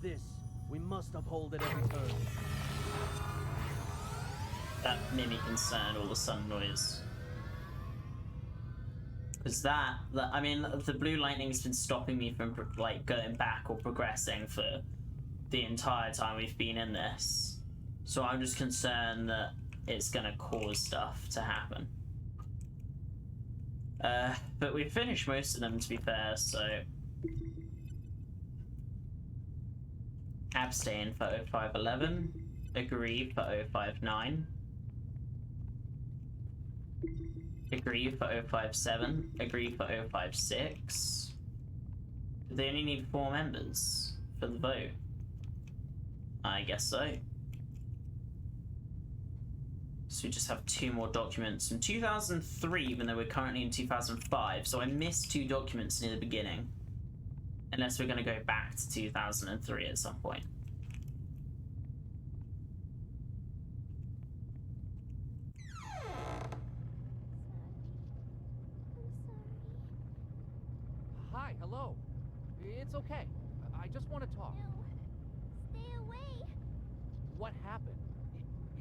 This, we must uphold at every turn. That made me concerned, all the sun noise. Because I mean, the blue lightning's been stopping me from, like, going back or progressing for the entire time we've been in this. So I'm just concerned that it's gonna cause stuff to happen. But we've finished most of them, to be fair, so... Abstain for 0511. Agree for 059. Agree for 057. Agree for 056. They only need 4 members for the vote. I guess so. So we just have 2 more documents from 2003, even though we're currently in 2005. So I missed 2 documents near the beginning. Unless we're going to go back to 2003 at some point. Hi, hello. It's okay. I just want to talk. No. Stay away. What happened?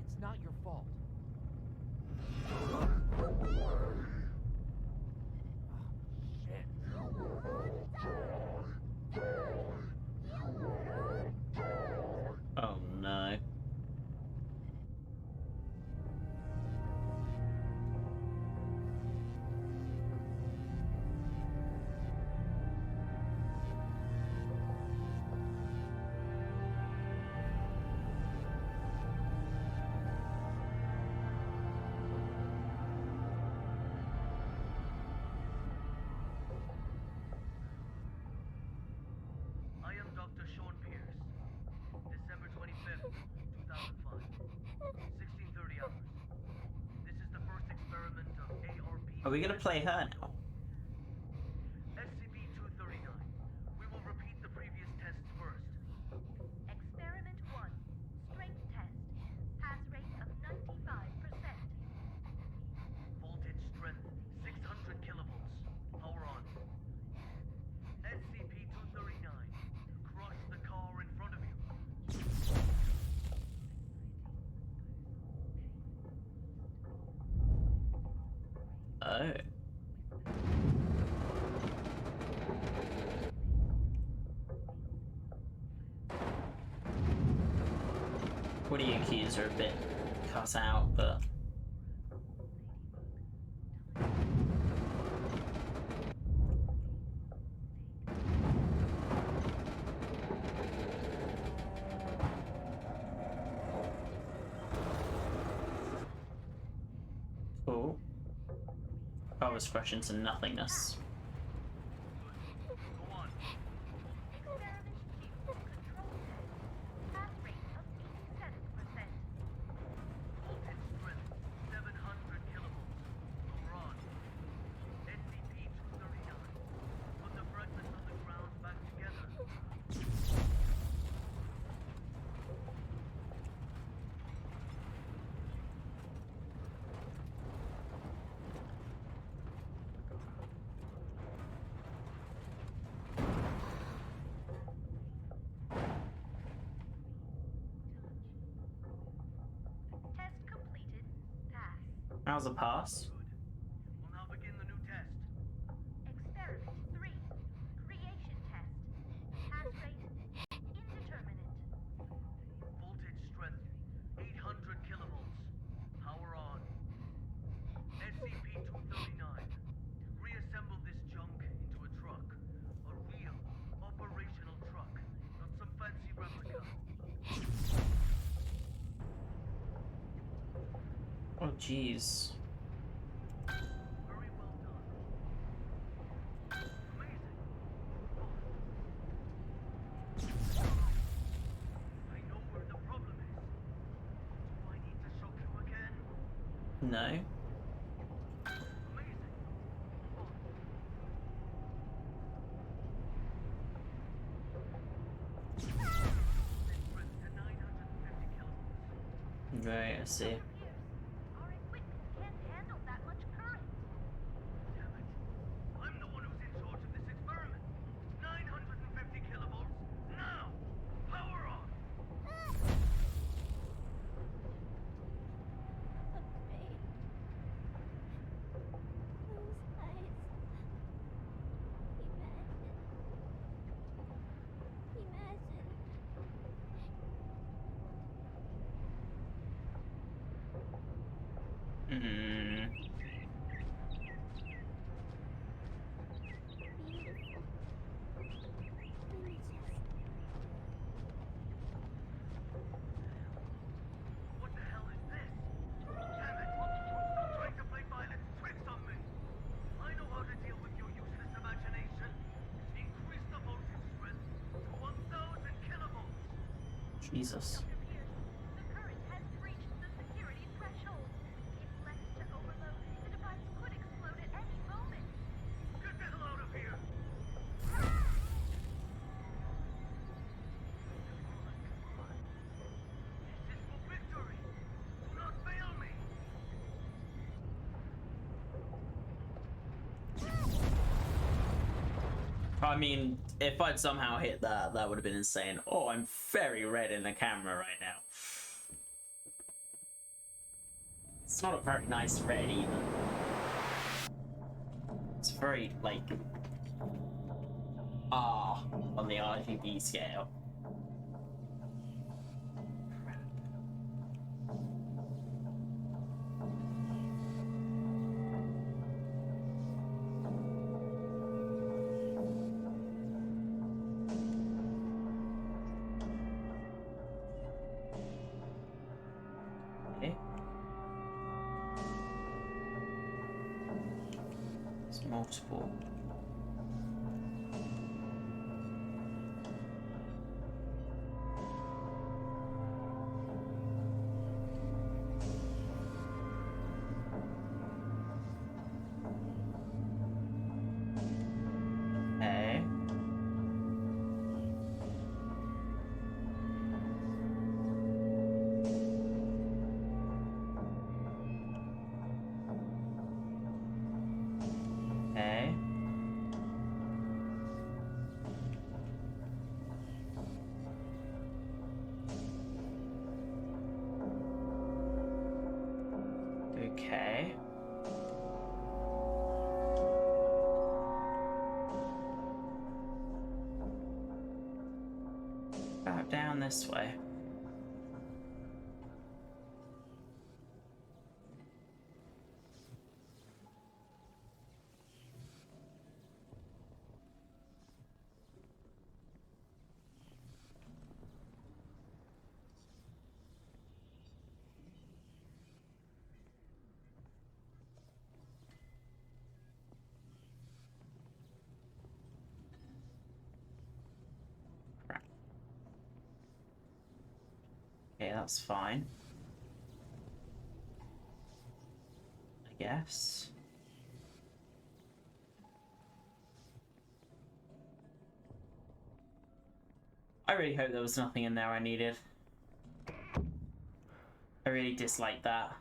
It's not your fault. Shit. Oh no. I am Dr. Sean Pierce. December 25th, 2005. 1630 hours. This is the first experiment of ARB. Are we going to play her now? SCP-239. We will repeat the previous tests first. Experiment 1. Strength test. Pass rate of 95%. Voltage strength 600 kilovolts. Power on. SCP-239. Crush the car in front of you. Oh. Audio cues are a bit cut out, but... Cool. I was fresh into nothingness. Go on. Experiment 2. Control test. Pass rate of 87%. Voltage strength 700 kilovolts. Power on. SCP-239. Put the fragments on the ground back together. Test completed. Pass. That was a pass. Good. We'll now begin the new test. Experiment 3. Creation test. Pass rate indeterminate. Voltage strength 800 kilovolts. Power on. SCP-239. Reassemble this junk into a truck. A real, operational truck. Not some fancy replica. Oh, jeez. Very well done. Amazing. I know where the problem is. Do I need to shock you again? No. Amazing. Strength to 950 kilovolts. Right, I see. Our equipment can't handle that much current. Damn it. I'm the one who's in charge of this experiment. 950 kilovolts. Now! Power on! Afraid. Those eyes. Imagine. Imagine. Hmm. What the hell is this? Damn it! Stop trying to play violent tricks on me! I know how to deal with your useless imagination. Increase the voltage strength to 1,000 kilovolts. Jesus. Dr. Pierce, the current has breached the security threshold. If left to overload, the device could explode at any moment. Get the hell out of here! This is for victory! Do not fail me! I mean, if I'd somehow hit that, that would have been insane. Oh, I'm very red in the camera right now. It's not a very nice red either. It's very, like, R on the RGB scale. Okay. It's multiple. Okay. Okay. Okay. About down this way. Crap. Okay, that's fine. I guess. I really hope there was nothing in there I needed. I really dislike that.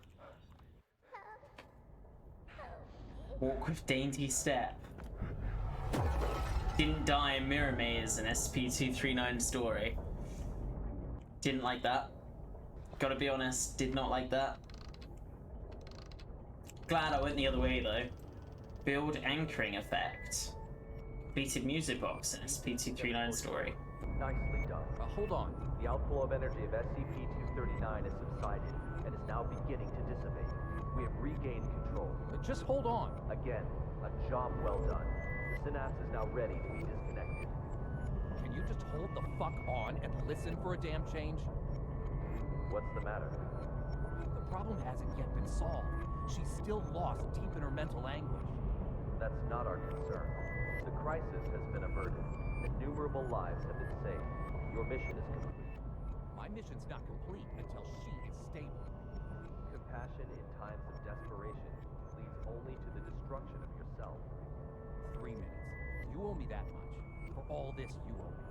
Walk with dainty step. Didn't die in Mirror Maze in SCP-239 story. Didn't like that. Gotta be honest, did not like that. Glad I went the other way though. Build anchoring effect. Completed music box in SCP-239 story. Nicely done. Hold on. The outflow of energy of SCP-239 has subsided and is now beginning to dissipate. We have regained control. Just hold on. Again, a job well done. The synapse is now ready to be disconnected. Can you just hold the fuck on and listen for a damn change? What's the matter? The problem hasn't yet been solved. She's still lost deep in her mental anguish. That's not our concern. The crisis has been averted. Innumerable lives have been saved. Your mission is complete. My mission's not complete until she is stable. Compassion in times of desperation leads only to the destruction of yourself. 3 minutes. You owe me that much. For all this, you owe me.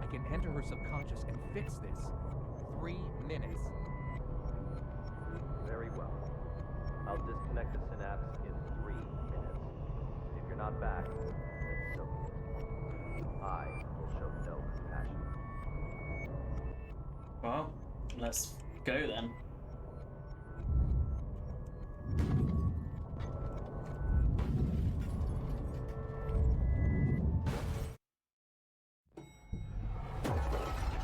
I can enter her subconscious and fix this. 3 minutes. Very well. I'll disconnect the synapse in 3 minutes. If you're not back, then so be it. I will show no compassion. Well, let's go then.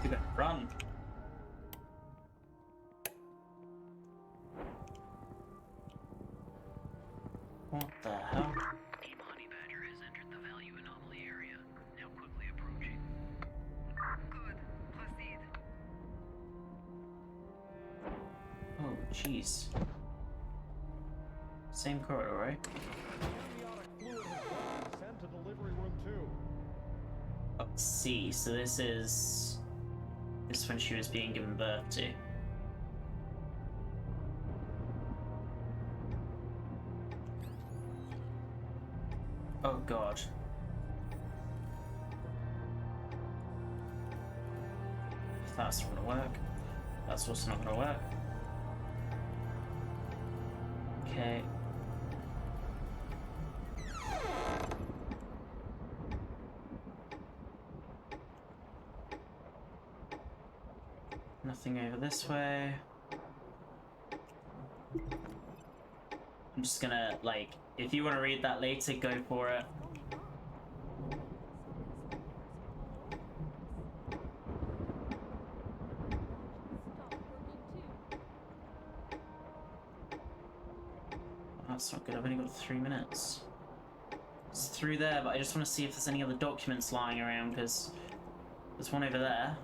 You better run. What the hell? Team Honey Badger has entered the value anomaly area, now quickly approaching. Good. Proceed. Oh, jeez. Same corridor, right? Amniotic fluid has dropped. Send to delivery room 2. Oh, C. So this is when she was being given birth to. Oh god. That's not gonna work. That's also not gonna work. Okay. Nothing over this way. I'm just gonna, like, if you want to read that later, go for it. That's not good, I've only got 3 minutes. It's through there, but I just want to see if there's any other documents lying around, because there's one over there.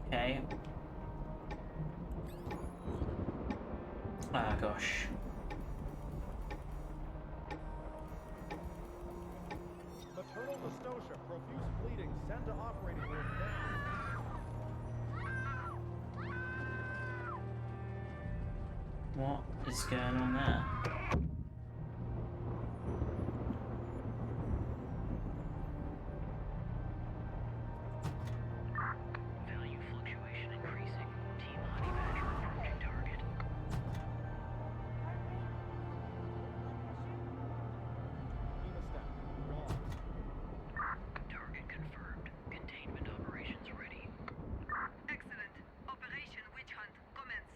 Okay. Ah, gosh. Maternal dystocia, profuse bleeding. Send to operating room now. What is going on there? Value fluctuation increasing. Team Honey Badger approaching target. Hemostat, gone. Target confirmed. Containment operations ready. Excellent. Operation Witch Hunt commence.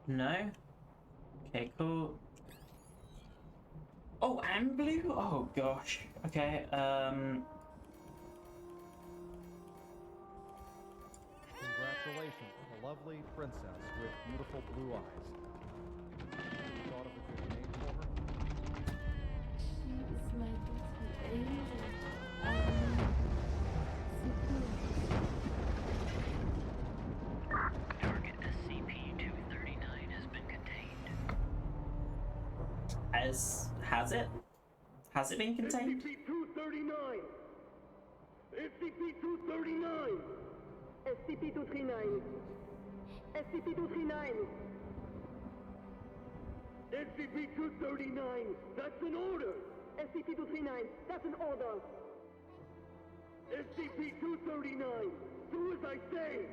No? Okay, cool. Oh, and blue? Oh gosh. Okay, Congratulations, a lovely princess with beautiful blue eyes. Thought of a good name for her? She is my little angel. Target SCP-239 has been contained. has it? Has it been contained? SCP-239! SCP-239! SCP-239! SCP-239! SCP-239! That's an order! SCP-239! That's an order! SCP-239! Do as I say!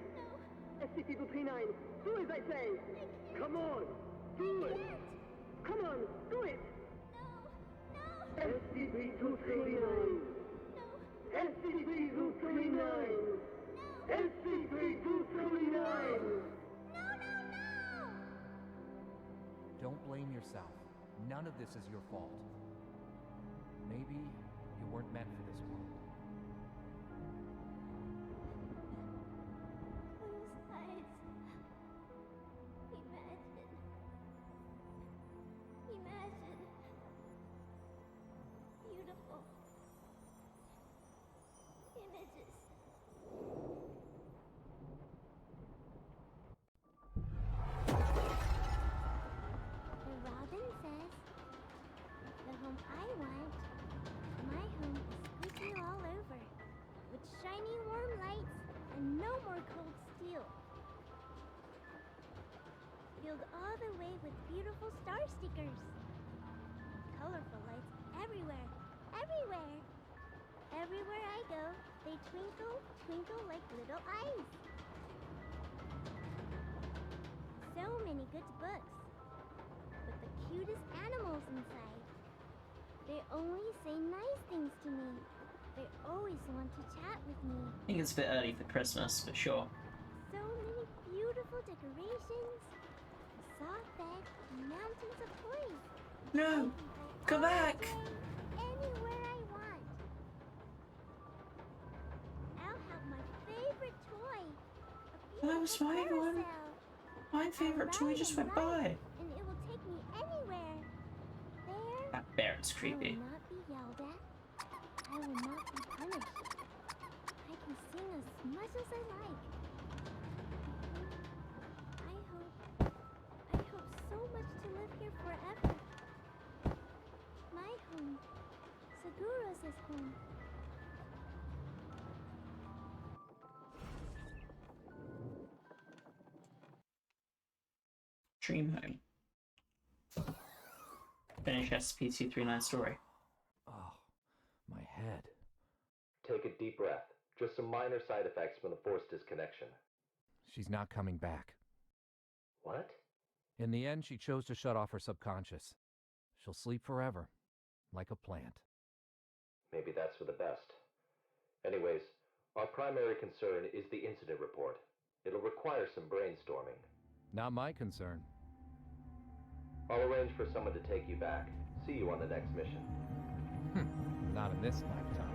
SCP-239! Do as I say! Come on! Do it! Come on! Do it! SCP-239! SCP-239! SCP-239! Don't blame yourself. None of this is your fault. Maybe you weren't meant for this world. Those eyes. Imagine. Beautiful. Images. The robin says, the home I want, my home is squishy all over, with shiny warm lights and no more cold steel. Filled all the way with beautiful star stickers. Colorful lights everywhere, everywhere. Everywhere I go, they twinkle, twinkle like little eyes. So many good books, with the cutest animals inside. They only say nice things to me. They always want to chat with me. I think it's a bit early for Christmas, but sure. So many beautiful decorations, a soft bed, mountains of toys. No! Come back! Anywhere I want. was my one. My favorite toy just went by. And it will take me anywhere. There. That bear's creepy. I will not be yelled at. I will not be punished. I can sing as much as I like. I hope so much to live here forever. My home. Seguros' home. Dream home. Finish SCP-239 story. Oh, my head. Take a deep breath. Just some minor side effects from the force disconnection. She's not coming back. What? In the end, she chose to shut off her subconscious. She'll sleep forever, like a plant. Maybe that's for the best. Anyways, our primary concern is the incident report. It'll require some brainstorming. Not my concern. I'll arrange for someone to take you back. See you on the next mission. Not in this lifetime.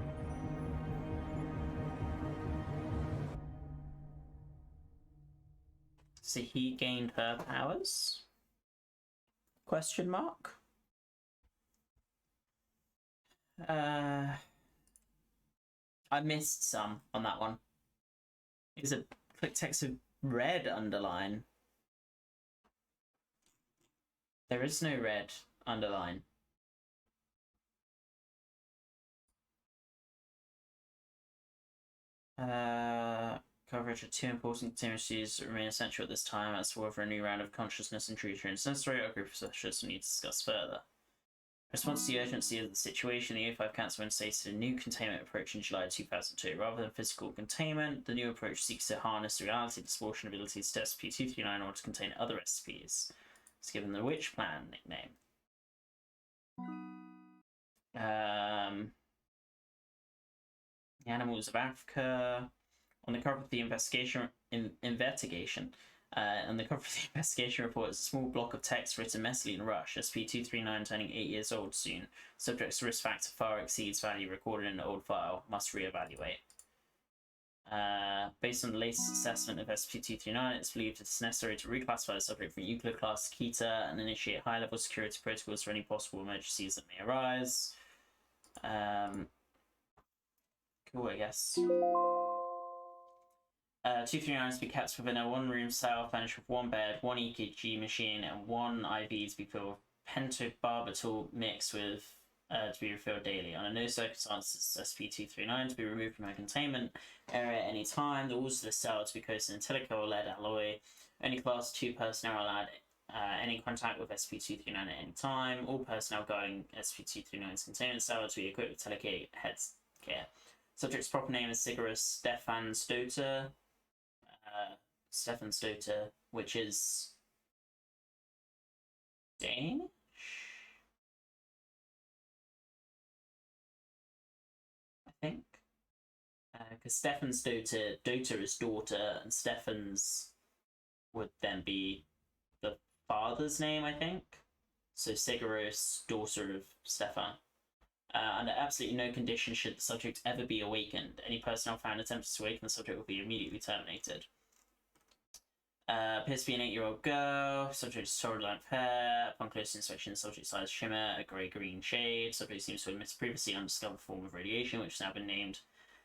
So he gained her powers? Question mark? I missed some on that one. Is it click text of red underline? There is no red underline. Coverage of two important contingencies remain essential at this time, as to whether a new round of consciousness intrusion is necessary, our group of specialists will need to discuss further. In response to the urgency of the situation, the O5 Council instated a new containment approach in July 2002. Rather than physical containment, the new approach seeks to harness the reality distortion abilities to SCP-239 in order to contain other SCPs. It's given the Witch Plan nickname. The Animals of Africa. On the cover of the investigation report is a small block of text written messily in Rush. SCP-239 turning 8 years old soon. Subject's risk factor far exceeds value recorded in the old file. Must reevaluate. Based on the latest assessment of SCP-239, it's believed it's necessary to reclassify the subject from Euclid class to Kita and initiate high-level security protocols for any possible emergencies that may arise. Cool, I guess. 239 is to be kept within a one-room cell furnished with one bed, one EKG machine, and one IV to be filled with pentobarbital mixed with to be refilled daily. Under no circumstances is SCP-239 to be removed from her containment area at any time. The walls of the cell are to be coated in silica or lead alloy. Only Class 2 personnel are allowed any contact with SCP-239 at any time. All personnel guarding SCP-239's containment cell are to be equipped with telecare headgear. Subject's proper name is Sigurus Stefan Stoter. Stefan Stoter, which is Danish? I think. Because Stefan Stoter, Dota is daughter, and Stefan's would then be the father's name, I think. So Sigurus, daughter of Stefan. Under absolutely no condition should the subject ever be awakened. Any personnel found attempting to awaken the subject will be immediately terminated. Appears to be an 8-year-old girl. Subject is solid length hair. Upon close inspection, the subject's eyes shimmer a grey-green shade. Subject seems to emit a previously undiscovered form of radiation, which has now been named.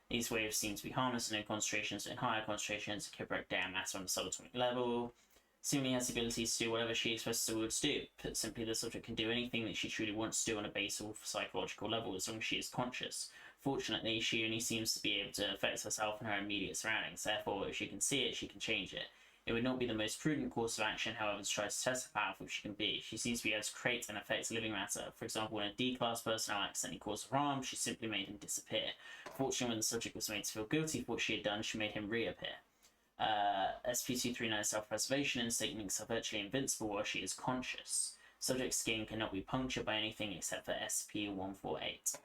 These waves seem to be harmless in low concentrations, and in higher concentrations it could break down matter on the subatomic level. Seemingly has the ability to do whatever she expresses the will to do. Put simply, the subject can do anything that she truly wants to do on a basal psychological level as long as she is conscious. Fortunately, she only seems to be able to affect herself and her immediate surroundings. Therefore, if she can see it, she can change it. It would not be the most prudent course of action, however, to try to test how powerful she can be. She seems to be able to create and affect living matter. For example, when a D-class personnel accidentally caused harm, she simply made him disappear. Fortunately, when the subject was made to feel guilty for what she had done, she made him reappear. SCP-239's self-preservation instinct makes her virtually invincible while she is conscious. Subject's skin cannot be punctured by anything except for SCP-148.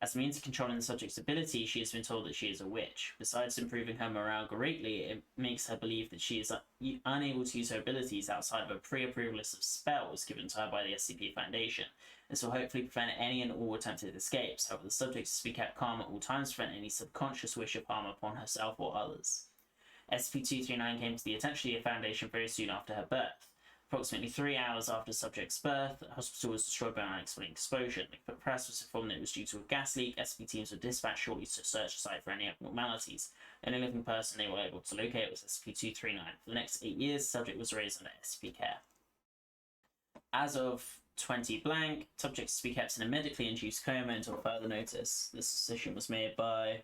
As a means of controlling the subject's ability, she has been told that she is a witch. Besides improving her morale greatly, it makes her believe that she is unable to use her abilities outside of a pre-approved list of spells given to her by the SCP Foundation. This will hopefully prevent any and all attempted escapes. However, the subject is to be kept calm at all times to prevent any subconscious wish of harm upon herself or others. SCP-239 came to the attention of the Foundation very soon after her birth. Approximately 3 hours after the subject's birth, the hospital was destroyed by an unexplained explosion. The press was informed that it was due to a gas leak. SCP teams were dispatched shortly to search the site for any abnormalities. The only living person they were able to locate was SCP-239. For the next 8 years, the subject was raised under SCP care. As of 20 blank, subject is to be kept in a medically induced coma until further notice. This decision was made by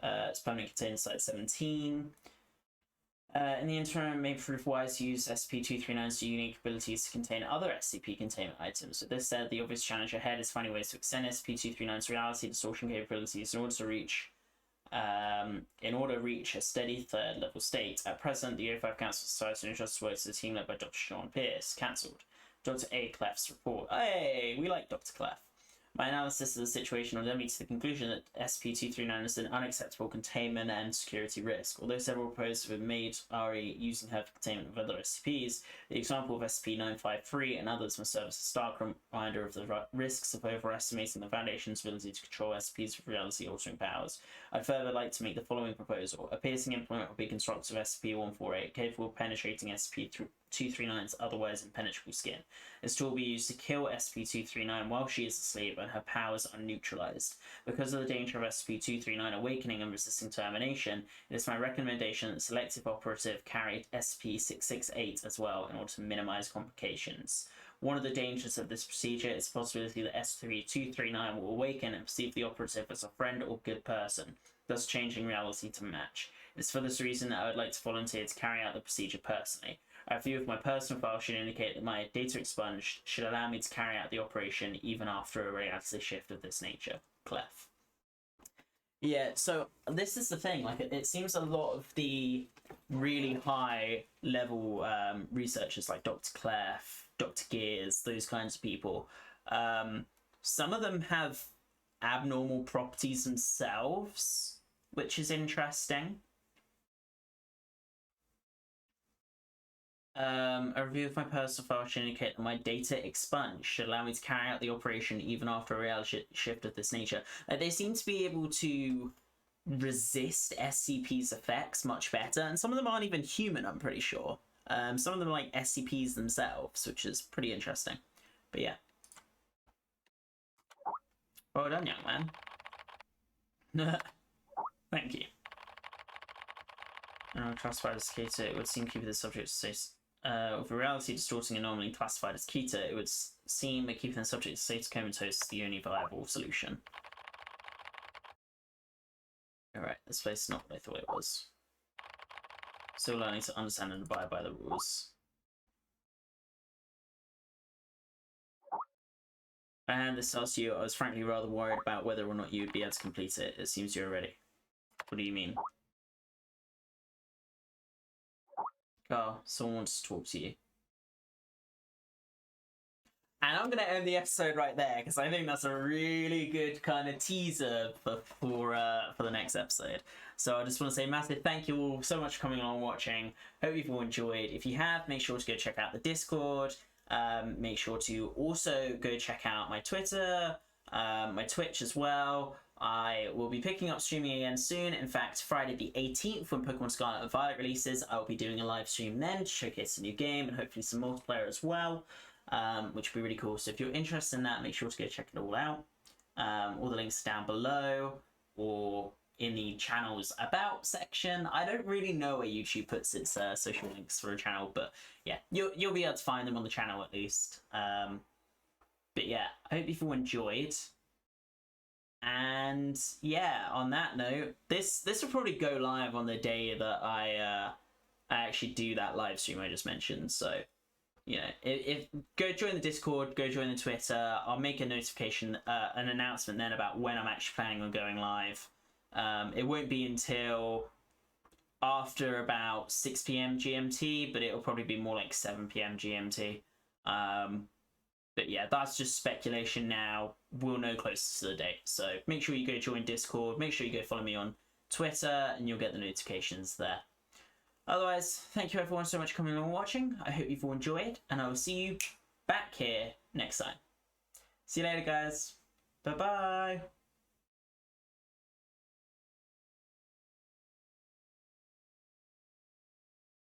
its permanent container Site 17. In the interim, it may prove wise to use SCP-239's unique abilities to contain other SCP containment items. With this said, the obvious challenge ahead is finding ways to extend SCP-239's reality distortion capabilities in order to reach a steady third-level state. At present, the O5 Council decides to entrust work to the team led by Dr. Sean Pierce. Cancelled. Dr. A. Clef's report. Hey, we like Dr. Clef. My analysis of the situation led me to the conclusion that SCP-239 is an unacceptable containment and security risk. Although several proposals have been made RE using her for containment of other SCPs, the example of SCP-953 and others must serve as a stark reminder of the risks of overestimating the Foundation's ability to control SCPs with reality-altering powers. I'd further like to make the following proposal. A piercing implement will be constructed of SCP-148, capable of penetrating SCP-239's otherwise impenetrable skin. This tool will be used to kill SCP-239 while she is asleep and her powers are neutralized. Because of the danger of SCP-239 awakening and resisting termination, it is my recommendation that Selective Operative carry SCP-668 as well in order to minimize complications. One of the dangers of this procedure is the possibility that SCP-239 will awaken and perceive the operative as a friend or good person, thus changing reality to match. It is for this reason that I would like to volunteer to carry out the procedure personally. A view of my personal file should indicate that my data expunged should allow me to carry out the operation even after a reality shift of this nature. Clef. Yeah, so this is the thing, like, it seems a lot of the really high level researchers like Dr. Clef, Dr. Gears, those kinds of people, some of them have abnormal properties themselves, which is interesting. A review of my personal file should indicate that my data expunged should allow me to carry out the operation even after a reality shift of this nature. They seem to be able to resist SCP's effects much better, and some of them aren't even human, I'm pretty sure. Some of them are like SCPs themselves, which is pretty interesting. But yeah. Well done, young man. Thank you. Classified as Keter, it would seem keeping the subject status. With a reality distorting anomaly classified as Keter, it would seem that keeping the subject status comatose is the only viable solution. Alright, this place is not what I thought it was. Still learning to understand and abide by the rules. And this tells you I was frankly rather worried about whether or not you would be able to complete it. It seems you're ready. What do you mean? Carl, someone wants to talk to you. And I'm going to end the episode right there, because I think that's a really good kind of teaser for the next episode. So I just want to say massive thank you all so much for coming along and watching. Hope you've all enjoyed. If you have, make sure to go check out the Discord. Make sure to also go check out my Twitter, my Twitch as well. I will be picking up streaming again soon. In fact, Friday the 18th, when Pokemon Scarlet and Violet releases, I will be doing a live stream then to showcase a new game and hopefully some multiplayer as well, which will be really cool. So if you're interested in that, make sure to go check it all out. All the links down below or in the channel's about section. I don't really know where YouTube puts its social links for a channel, but yeah, you'll be able to find them on the channel at least. But yeah, I hope you've all enjoyed. And yeah, on that note, this will probably go live on the day that I actually do that live stream I just mentioned. So, you know, if go join the Discord, go join the Twitter. I'll make a notification, an announcement then about when I'm actually planning on going live. It won't be until after about 6 PM GMT, but it'll probably be more like 7 PM GMT. But yeah, that's just speculation now. We'll know closer to the date. So make sure you go join Discord. Make sure you go follow me on Twitter and you'll get the notifications there. Otherwise, thank you everyone so much for coming along and watching. I hope you've all enjoyed and I will see you back here next time. See you later, guys. Bye-bye.